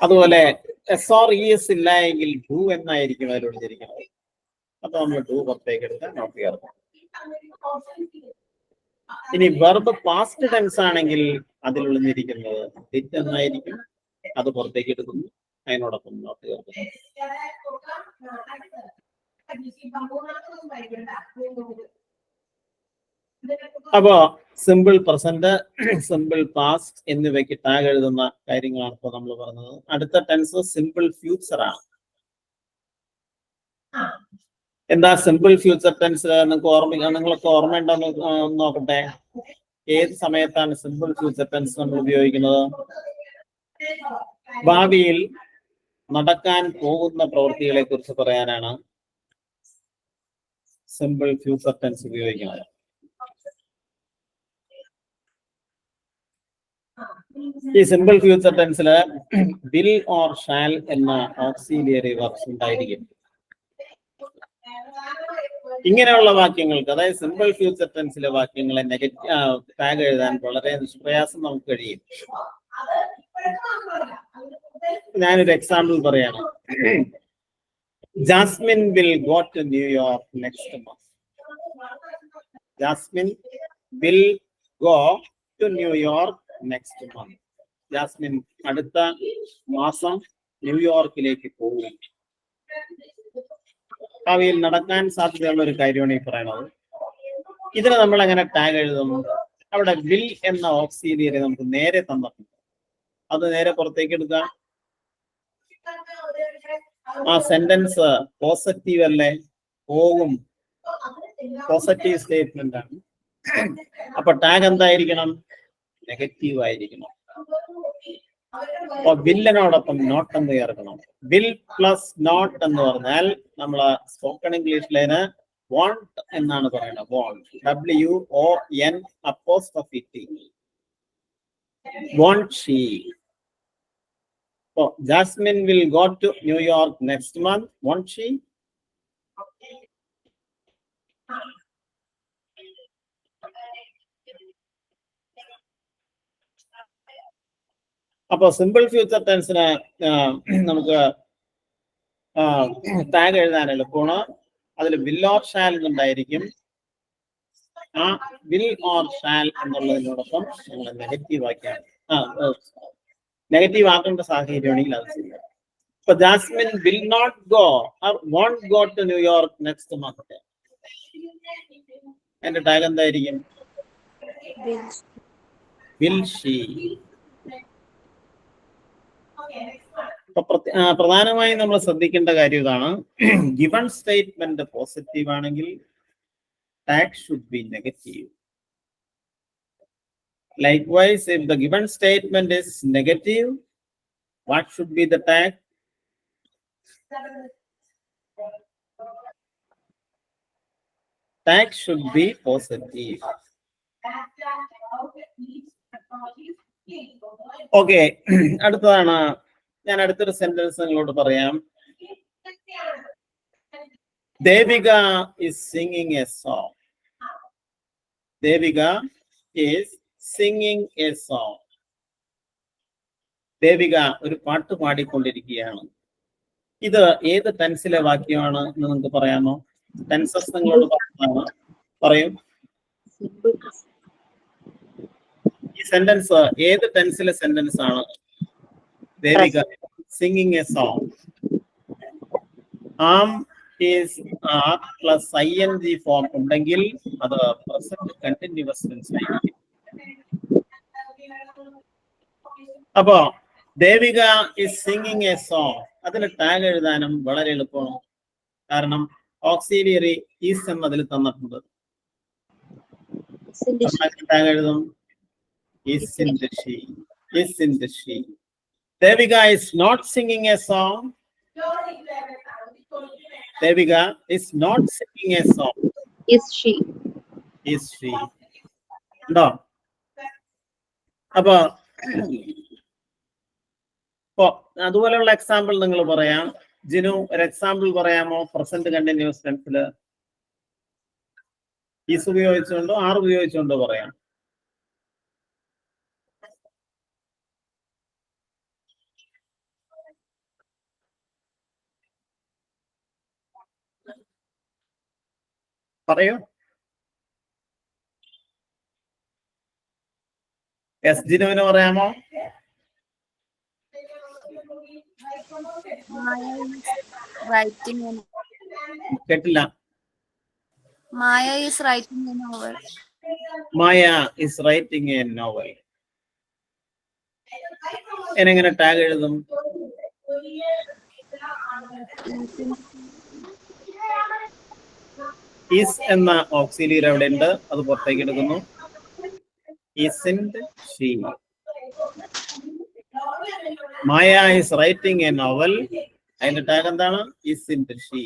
അതുപോലെ എസ് ഓർ ഇ എസ് ഇല്ല എങ്കിൽ ഡു എന്നായിരിക്കും അതിൽ ഒളിഞ്ഞിരിക്കുന്നത്. അപ്പൊ നമ്മൾ ഡു പുറത്തേക്ക് എടുക്കാൻ നോട്ട് ചെയ്യാറുണ്ട്. ഇനി വെർബ് പാസ്റ്റ് ടെൻസ് ആണെങ്കിൽ അതിൽ ഒളിഞ്ഞിരിക്കുന്നത് ഡിഡ് എന്നായിരിക്കും. അത് പുറത്തേക്ക് എടുക്കുന്നു, അതിനോടൊപ്പം നോട്ട് ചേർക്കുന്നു. അപ്പോ സിമ്പിൾ പ്രസന്റ്, സിമ്പിൾ പാസ്റ്റ് എന്നിവയ്ക്ക് ടാഗ് എഴുതുന്ന കാര്യങ്ങളാണ് ഇപ്പൊ നമ്മൾ പറഞ്ഞത്. അടുത്ത ടെൻസ് സിമ്പിൾ ഫ്യൂച്ചർ ആണ്. എന്താ സിമ്പിൾ ഫ്യൂച്ചർ ടെൻസ്? നിങ്ങളൊക്കെ ഓർമ്മയുണ്ടോന്ന് നോക്കട്ടെ. ഏത് സമയത്താണ് സിമ്പിൾ ഫ്യൂച്ചർ ടെൻസ് നമ്മൾ ഉപയോഗിക്കുന്നത്? ഭാവിയിൽ നടക്കാൻ പോകുന്ന പ്രവൃത്തികളെ കുറിച്ച് പറയാനാണ് സിമ്പിൾ ഫ്യൂച്ചർ ടെൻസ് ഉപയോഗിക്കുന്നത്. ഈ സിമ്പിൾ ഫ്യൂച്ചർ ടെൻസില് വിൽ ഓർ ഷാൽ എന്ന ഓക്സിലിയറി വെർബ്സ് ഉണ്ടായിരിക്കും. ഇങ്ങനെയുള്ള വാക്യങ്ങൾക്ക്, അതായത് സിമ്പിൾ ഫ്യൂച്ചർ ടെൻസിലെ വാക്യങ്ങളെ ടാഗ് എഴുതാൻ വളരെ നിഷ്പ്രയാസം നമുക്ക് കഴിയും. ഞാനൊരു എക്സാമ്പിൾ പറയാണ്. Jasmine will go to New York next month. Jasmine will go to New York next month. Jasmine അടുത്ത മാസം ന്യൂയോർക്കിലേക്ക് പോകും. ഭാവിയിൽ നടക്കാൻ സാധ്യതയുള്ള ഒരു കാര്യമാണ് ഈ പറയുന്നത്. ഇതിന് നമ്മൾ എങ്ങനെ ടാഗ് എഴുതും? അവിടെ വിൽ എന്ന ഓക്സിലിയറി നമുക്ക് നേരെ തന്നിട്ടുണ്ട്. അത് നേരെ പുറത്തേക്ക് എടുക്കാം. ആ സെന്റൻസ് പോസിറ്റീവ് അല്ലേ? പോകും, പോസിറ്റീവ് സ്റ്റേറ്റ്മെന്റ് ആണ്. അപ്പൊ ടാഗ് എന്തായിരിക്കണം? നെഗറ്റീവ് ആയിരിക്കണം. അപ്പൊ വില്ലിനോടൊപ്പം നോട്ട് എന്ന് ചേർക്കണം. വിൽ പ്ലസ് നോട്ട് എന്ന് പറഞ്ഞാൽ നമ്മള് സ്പോക്കൺ ഇംഗ്ലീഷിലേന് വോണ്ട് എന്നാണ് പറയുന്നത്. Won't, WON apostrophe T. Won't she. So, Jasmine will go to New York next month, won't she? അപ്പൊ സിമ്പിൾ ഫ്യൂച്ചർ ടെൻസിന് നമുക്ക് ടാഗ് എഴുതാൻ എളുപ്പമാണ്. അതിൽ വിൽ ഓർ ഷാൽ എന്നുണ്ടായിരിക്കും. ആ വിൽ ഓർ ഷാൽ എന്നുള്ളതിനോടൊപ്പം നമ്മൾ നെഗറ്റീവ് ആക്കിയാണ് നെഗറ്റീവ് ആക്കേണ്ട സാഹചര്യമാണെങ്കിൽ അത് ചെയ്യാം. ഇപ്പൊ Jasmine will not go or won't go to New York next month. എന്റെ ടാഗ് എന്തായിരിക്കും? Will she. പ്രധാനമായും നമ്മൾ ശ്രദ്ധിക്കേണ്ട കാര്യം ഇതാണ്. ഗിവൺ സ്റ്റേറ്റ്മെന്റ് പോസിറ്റീവ് ആണെങ്കിൽ tag should be negative. Likewise, if the given statement is negative, what should be the tag? Tag should be positive. Okay, അടുത്തതാണ്. ഞാൻ അടുത്തൊരു സെന്റൻസ് നിങ്ങളോട് പറയാം. Devika is singing a song. Devika is singing a song. Devika ഒരു പാട്ട് പാടിക്കൊണ്ടിരിക്കുകയാണ്. ഇത് ഏത് ടെൻസിലെ വാക്യമാണ് എന്ന് നിങ്ങൾക്ക് പറയാമോ? ടെൻസസ് നിങ്ങളോട് പറഞ്ഞതാണ്. പറയൂ. ഈ സെന്റൻസ് ഏത് ടെൻസിലെ സെന്റൻസ് ആണ്? Devika singing a song. Am is are plus ing form ഉണ്ടെങ്കിൽ അത് പ്രസന്റ് കണ്ടിന്യൂസ് ടെൻസ് ആയിരിക്കും. അപ്പോ Devika is singing a song. അതിന് ടാഗ് എഴുതാനും വളരെ എളുപ്പമാണ്. കാരണം ഓക്സിലിയറി ഈസ് എന്നതിൽ തന്നിട്ടുണ്ട്. ടാഗ് എഴുതും is in the she. Is in the she. Devika is not singing a song. Devika is not singing a song. Is she? Is she? No. അപ്പൊ അതുപോലെയുള്ള എക്സാമ്പിൾ നിങ്ങൾ പറയാം. ജിനു ഒരു എക്സാമ്പിൾ പറയാമോ? പ്രസന്റ് കണ്ടിന്യൂസ് ടെൻസില് ഈസ് ഉപയോഗിച്ചുകൊണ്ടോ ആർ ഉപയോഗിച്ചുകൊണ്ടോ പറയാം. പറയൂ. S ജിനുവിന് പറയാമോ? കേട്ടില്ല. Maya is writing a novel. Maya is writing a novel. എങ്ങനെ ടാഗ് എഴുതും? ഈസ് എന്ന ഓക്സിലിയർ അവിടെ ഉണ്ട്, അത് പുറത്തേക്ക് എടുക്കുന്നു. Isn't she? Maya is writing a novel. അതിന്റെ ടാഗ് എന്താണ്? Isn't she?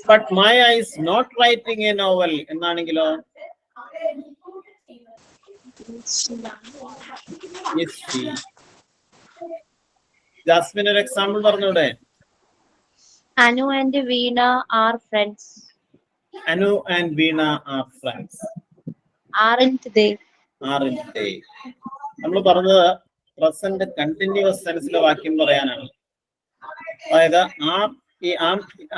But Maya is not writing a novel എന്നാണെങ്കിലോ? Is she? ജാസ്മിൻ ഒരു എക്സാമ്പിൾ പറഞ്ഞൂടെ? Anu and Veena are friends. Anu and Veena are friends. Aren't they? Aren't they? നമ്മൾ പറഞ്ഞത് present continuous ടെൻസിലെ വാക്യം പറയാനാണ്. അതായത് ഈ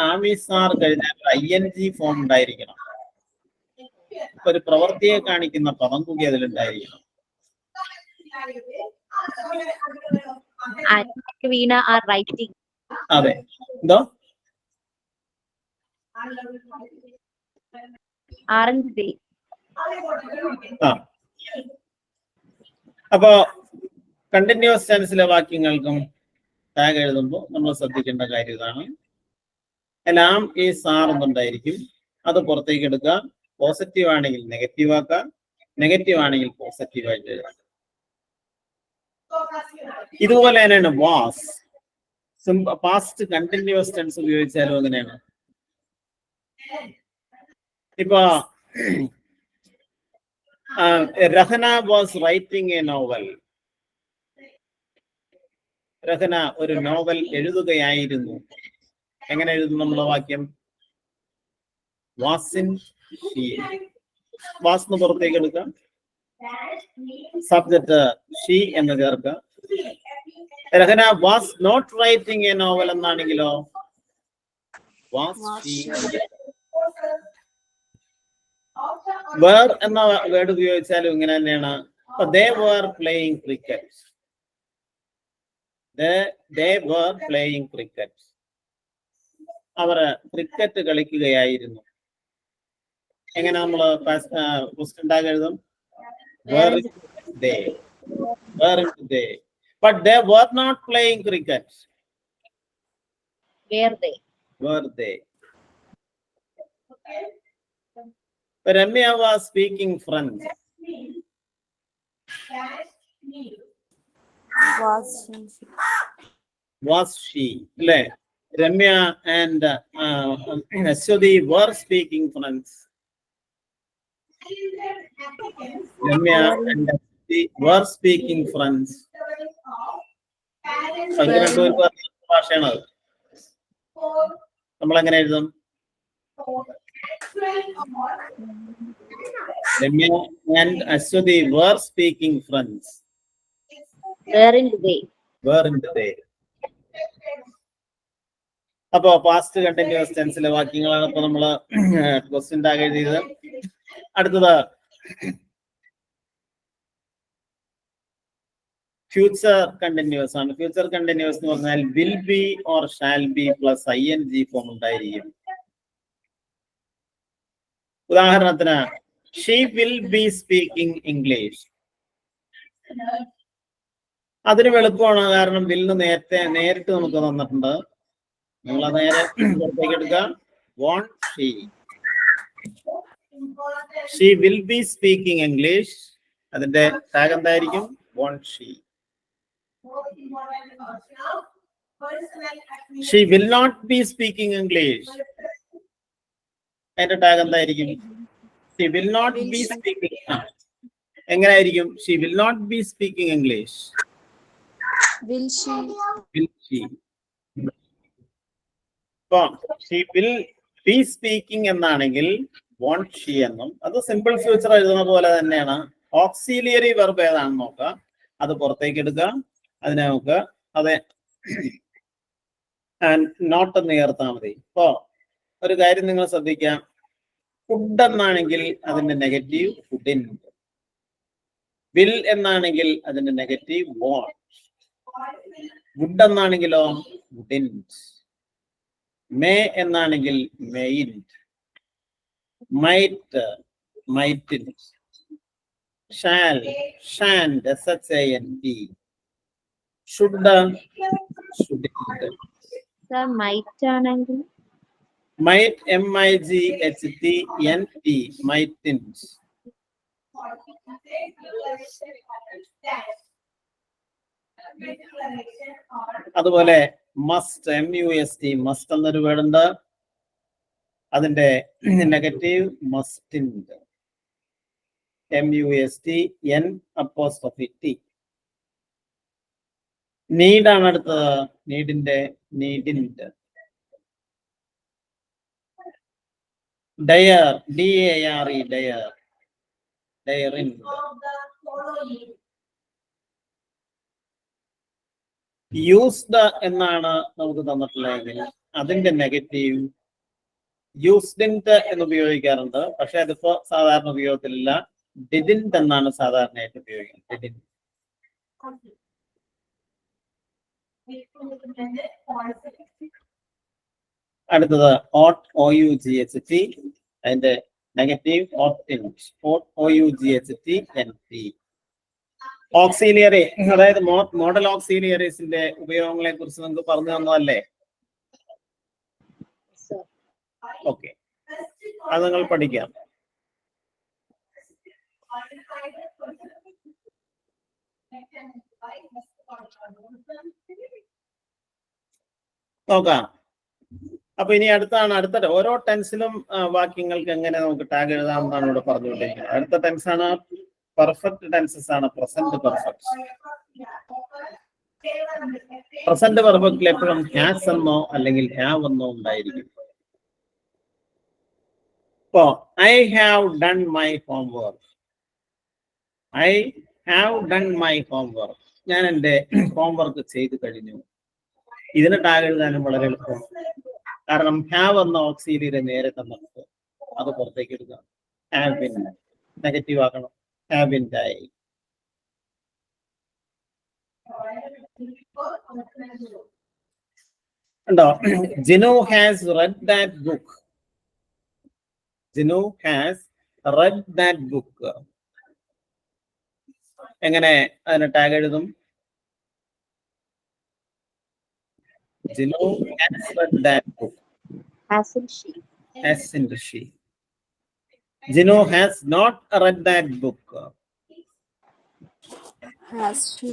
ആമിസാർ കഴിഞ്ഞാൽ ING ഫോം ഉണ്ടായിരിക്കണം. ഒരു പ്രവൃത്തിയെ കാണിക്കുന്ന പദം കൂടി അതിലുണ്ടായിരിക്കണം. Anu and Veena are writing. അതെ. എന്തോ? Aren't they? അപ്പോ കണ്ടിന്യൂസ് ടെൻസിലെ വാക്യങ്ങൾക്കും ടാഗ് എഴുതുമ്പോൾ നമ്മൾ ശ്രദ്ധിക്കേണ്ട കാര്യം ഇതാണ്. എല്ലാം ഈ സാർ എന്നുണ്ടായിരിക്കും, അത് പുറത്തേക്ക് എടുക്കുക. പോസിറ്റീവ് ആണെങ്കിൽ നെഗറ്റീവ് ആക്കുക, നെഗറ്റീവ് ആണെങ്കിൽ പോസിറ്റീവ് ആയിട്ട് എഴുതാം. ഇതുപോലെ തന്നെയാണ് വാസ്. പാസ്റ്റ് കണ്ടിന്യൂസ് ടെൻസ് ഉപയോഗിച്ചാലും അങ്ങനെയാണ്. ഇപ്പൊ Rahana was writing a novel. Rahana ഒരു നോവൽ എഴുതുകയായിരുന്നു. എങ്ങനെ എഴുതും നമ്മളെ വാക്യം? Was in she. വാസ്ന്ന് പുറത്തേക്ക് എടുക്കുക, സബ്ജക്ട് ഷീ എന്ന് ചേർക്കുക. Rahana was not writing a novel എന്നാണെങ്കിലോ? Was she. വേർ എന്ന വേർഡ് ഉപയോഗിച്ചാലും ഇങ്ങനെ തന്നെയാണ്. They were playing cricket. They were playing cricket. അവർ ക്രിക്കറ്റ് കളിക്കുകയായിരുന്നു. എങ്ങനെ നമ്മള് ക്വസ്റ്റ്യൻ ടാഗ് എഴുതും? Were they? Weren't they? But they were not playing cricket. Were they? Were they? Ramya was speaking French. Was she? അല്ലേ? Ramya and Aswathy were speaking French. Ramya and Aswathy were speaking French. അത് രണ്ടുപേർക്കും ഭാഷയാണ്. നമ്മൾ എങ്ങനെ എഴുതും? Ramya and Aswathy were speaking French. Weren't they? Weren't they? അപ്പോ past continuous ടെൻസിലെ വാക്യങ്ങളാണ് ഇപ്പൊ നമ്മള് ക്വസ്റ്റ്യൻ ടാഗ് എഴുതിയത്. അടുത്തത് ഫ്യൂച്ചർ കണ്ടിന്യൂസ് ആണ്. ഫ്യൂച്ചർ കണ്ടിന്യൂസ് എന്ന് പറഞ്ഞാൽ will be or shall be plus ING form ഉണ്ടായിരിക്കും. ഉദാഹരണത്തിന് she will be speaking English. അതിന് എളുപ്പമാണ്, കാരണം വില്ല് നേരിട്ട് നമുക്ക് തന്നിട്ടുണ്ട്. നിങ്ങൾ നേരെ പുറത്തേക്ക് എടുക്കുക. Won't she. She will be speaking English. അതിന്റെ ടാഗ് എന്തായിരിക്കും? Won't she. She will not be speaking English. അതിന്റെ ടാഗ് എന്തായിരിക്കും? She will not be speaking. എങ്ങനെയായിരിക്കും? She will not be speaking English. Will she? Will she? ഇപ്പൊ she will be speaking എന്നാണെങ്കിൽ won't she എന്നും, അത് simple future എഴുതുന്ന പോലെ തന്നെയാണ്. ഓക്സിലിയറി വെർബ് ഏതാണെന്ന് നോക്കുക, അത് പുറത്തേക്ക് എടുക്കുക. അതിനെ നമുക്ക് അതെ നോട്ട് എന്ന് ചേർത്താൽ മതി. ഇപ്പോ ഒരു കാര്യം നിങ്ങൾ ശ്രദ്ധിക്കാം. ഫുഡ് എന്നാണെങ്കിൽ അതിന്റെ നെഗറ്റീവ് ഫുഡിൻ. വിൽ എന്നാണെങ്കിൽ അതിന്റെ നെഗറ്റീവ് വോണ്ട്. വുഡ് എന്നാണെങ്കിലോ വുഡിൻറ്റ്. മേ എന്നാണെങ്കിൽ mayn't. Might mightn't. Shall shan't SHANT. Should shouldn't. Sir, might ആണെങ്കിൽ മൈറ്റ് MIGHTNT മൈറ്റിൻറ്റ്. അതുപോലെ മസ്റ്റ് MUST മസ്റ്റ് എന്നൊരു വേർഡ് ഉണ്ട്. അതിന്റെ നെഗറ്റീവ് മസ്റ്റിൻഡ്. MUSTN'T. നീഡ് ആണ് അടുത്തത്. നീഡിന്റെ needn't. Dare DARE dare daren't. Used എന്നാണ് നമുക്ക് തന്നിട്ടുള്ളതെങ്കിൽ അതിന്റെ നെഗറ്റീവ് യൂസ്ഡിൻറ്റ് എന്ന് ഉപയോഗിക്കാറുണ്ട്. പക്ഷെ അതിപ്പോ സാധാരണ ഉപയോഗത്തിലില്ല. ഡിഡിൻറ്റ് എന്നാണ് സാധാരണയായിട്ട് ഉപയോഗിക്കുന്നത്. ഡിഡിൻറ്റ്. അടുത്തത് ought OUGHT. അതിന്റെ നെഗറ്റീവ് oughtant. OUGHTNT. ഓക്സിലിയറി, അതായത് മോഡൽ ഓക്സിലിയറീസിന്റെ ഉപയോഗങ്ങളെ കുറിച്ച് നമുക്ക് പറഞ്ഞു തന്നതല്ലേ? ഓക്കെ, അത് നിങ്ങൾ പഠിക്കാം. നോക്കാം. അപ്പൊ ഇനി അടുത്ത ഓരോ ടെൻസിലും വാക്യങ്ങൾക്ക് എങ്ങനെ നമുക്ക് ടാഗ് എഴുതാമെന്നാണ് ഇവിടെ പറഞ്ഞുകൊണ്ടിരിക്കുന്നത്. അടുത്ത ടെൻസ് ആണ് പെർഫെക്റ്റ് ടെൻസസ് ആണ്. Present perfect. പ്രസന്റ് പെർഫെക്റ്റിൽ എപ്പോഴും ഹാസ് എന്നോ അല്ലെങ്കിൽ ഹാവ് എന്നോ ഉണ്ടായിരിക്കും. ഇപ്പോ I have done my homework. I have done my homework. ഞാൻ എൻ്റെ ഹോംവർക്ക് ചെയ്തു കഴിഞ്ഞു. ഇതിന് ടാഗ് എഴുതാനും വളരെ എളുപ്പമാണ്. കാരണം ഹാവ് എന്ന ഓക്സിലിയറി നേരെ തന്നിട്ട് അത് പുറത്തേക്ക് എടുക്കാം. ഹാവ് ബിൻ നെഗറ്റീവ് ആക്കണം. Have been die. ഉണ്ടോ? Jinu has read that book. Jinu has read that book. എങ്ങനെ അതിന് ടാഗ് എഴുതും? Jinu has read that book. hasn't she? Hasn't she? Jinu has not read that book. Has she?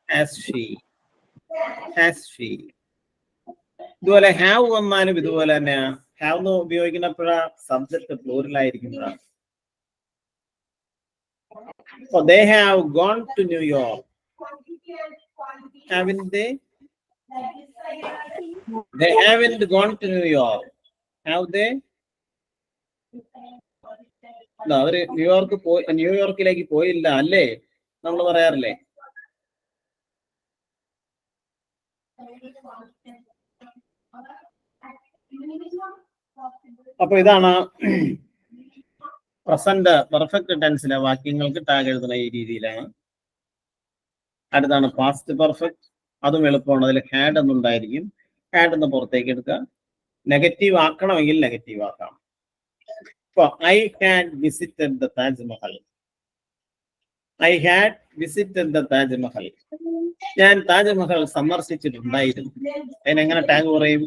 Has she? Has she? ഇതുപോലെ have വന്നാലും ഇതുപോലെ തന്നെയാ. Have എന്ന് ഉപയോഗിക്കുന്നപ്പോഴാ subject plural ആയിരിക്കുമ്പോഴാണ്. So they have gone to New York. Haven't they? They haven't gone to New York. Have they? അവര് ന്യൂയോർക്കിലേക്ക് പോയില്ല അല്ലേ നമ്മൾ പറയാറില്ലേ? അപ്പൊ ഇതാണ് പ്രസന്റ് പെർഫെക്റ്റ് ടെൻസിലെ വാക്യങ്ങൾക്ക് ടാഗ് എഴുതുന്ന ഈ രീതിയിലാണ്. അടുത്താണ് പാസ്റ്റ് പെർഫെക്റ്റ്. അതും എളുപ്പമാണ്. അതിൽ ഹാഡ് എന്നുണ്ടായിരിക്കും. ഹാഡ് എന്ന് പുറത്തേക്ക് എടുക്കുക. നെഗറ്റീവ് ആക്കണമെങ്കിൽ നെഗറ്റീവ് ആക്കാം. ഇപ്പൊ I had visited the Taj Mahal. I had visited the Taj Mahal. ഞാൻ താജ്മഹൽ സന്ദർശിച്ചിട്ടുണ്ടായിരുന്നു. അതിനെങ്ങനെ ടാഗ് പറയും?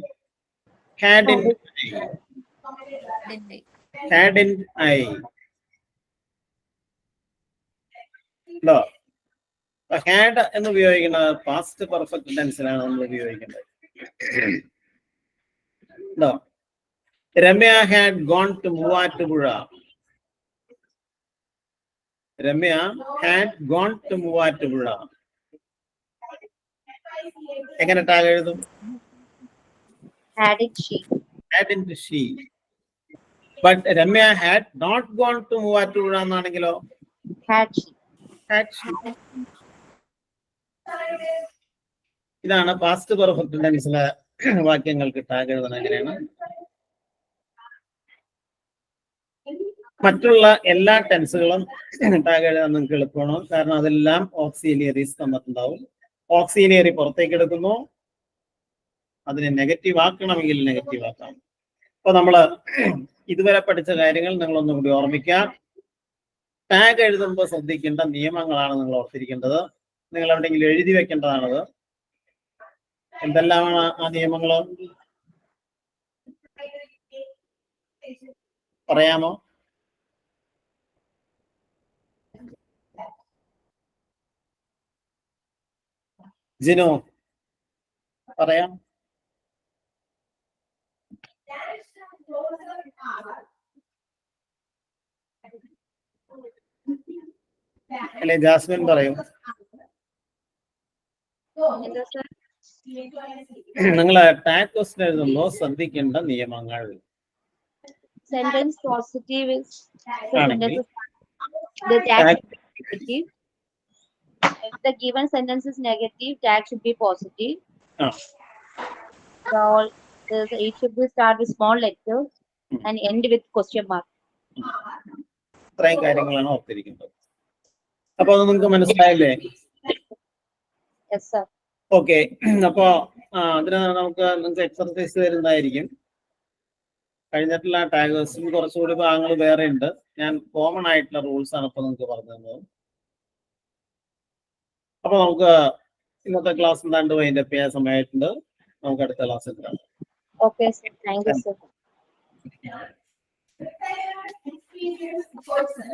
Hadn't I? No. ഹാഡ് എന്ന് ഉപയോഗിക്കുന്നത് പാസ്റ്റ് പെർഫെക്റ്റ് ടെൻസിലാണ് നമ്മൾ ഉപയോഗിക്കേണ്ടത്. No. Ramya had gone to Muvattupuzha. Ramya had gone to Muvattupuzha. എങ്ങനെ ടാഗ് എഴുതും? Hadn't she? Hadn't she? But Ramya had not gone to Muvattupuzha എന്നാണെങ്കിലോ? Had she? Had she? ഇതാണ് പാസ്റ്റ് പെർഫെക്റ്റ് ടെൻസിലെ വാക്യങ്ങൾക്ക് ടാഗ് എഴുതുന്നത് എങ്ങനെയാണ്. മറ്റുള്ള എല്ലാ ടെൻസുകളും ടാഗ് എഴുതാൻ നിങ്ങൾക്ക് എളുപ്പമാണ്. കാരണം അതെല്ലാം ഓക്സിലിയറീസ് തന്നിട്ടുണ്ടാവും. ഓക്സിലിയറി പുറത്തേക്ക് എടുക്കുന്നു, അതിനെ നെഗറ്റീവ് ആക്കണമെങ്കിൽ നെഗറ്റീവ് ആക്കാം. അപ്പൊ നമ്മള് ഇതുവരെ പഠിച്ച കാര്യങ്ങൾ നിങ്ങളൊന്നും കൂടി ഓർമ്മിക്കാം. ടാഗ് എഴുതുമ്പോൾ ശ്രദ്ധിക്കേണ്ട നിയമങ്ങളാണ് നിങ്ങൾ ഓർത്തിരിക്കേണ്ടത്. നിങ്ങൾ എവിടെയെങ്കിലും എഴുതി വെക്കേണ്ടതാണത്. എന്തെല്ലാമാണ് ആ നിയമങ്ങൾ? പറയാമോ? ജിനു പറയാം. അല്ലെ ജാസ്മിൻ പറയും. എന്താ sir? നിങ്ങൾ ടാഗ് ക്വസ്റ്റ്യൻ എഴുതുമ്പോൾ ശ്രദ്ധിക്കേണ്ട നിയമങ്ങൾ. Sentence positive is ആണെങ്കിൽ the tag tag should be positive. If the given sentence is negative, tag should be positive. ആ, It should be start with small letters and end with question mark. ഇത്രയും കാര്യങ്ങളാണ് ഓർത്തിരിക്കേണ്ടത്. അപ്പൊ അത് നിങ്ങൾക്ക് മനസ്സിലായില്ലേ? Yes sir. Okay. അപ്പോ അതിന് നിങ്ങൾക്ക് എക്സർസൈസ് തരുന്നതായിരിക്കും. കഴിഞ്ഞിട്ടുള്ള ടാഗേഴ്സും കുറച്ചുകൂടി ഭാഗങ്ങൾ വേറെ ഉണ്ട്. ഞാൻ കോമൺ ആയിട്ടുള്ള റൂൾസ് ആണ് ഇപ്പൊ നിങ്ങൾക്ക് പറഞ്ഞു തന്നത്. അപ്പൊ നമുക്ക് ഇന്നത്തെ ക്ലാസ് എന്താണ്ട് അതിന്റെ ചെയ്യാൻ സമയമായിട്ടുണ്ട്. നമുക്ക് അടുത്ത ക്ലാസ് എടുക്കാം. Okay sir. Thank you sir. Experienced person.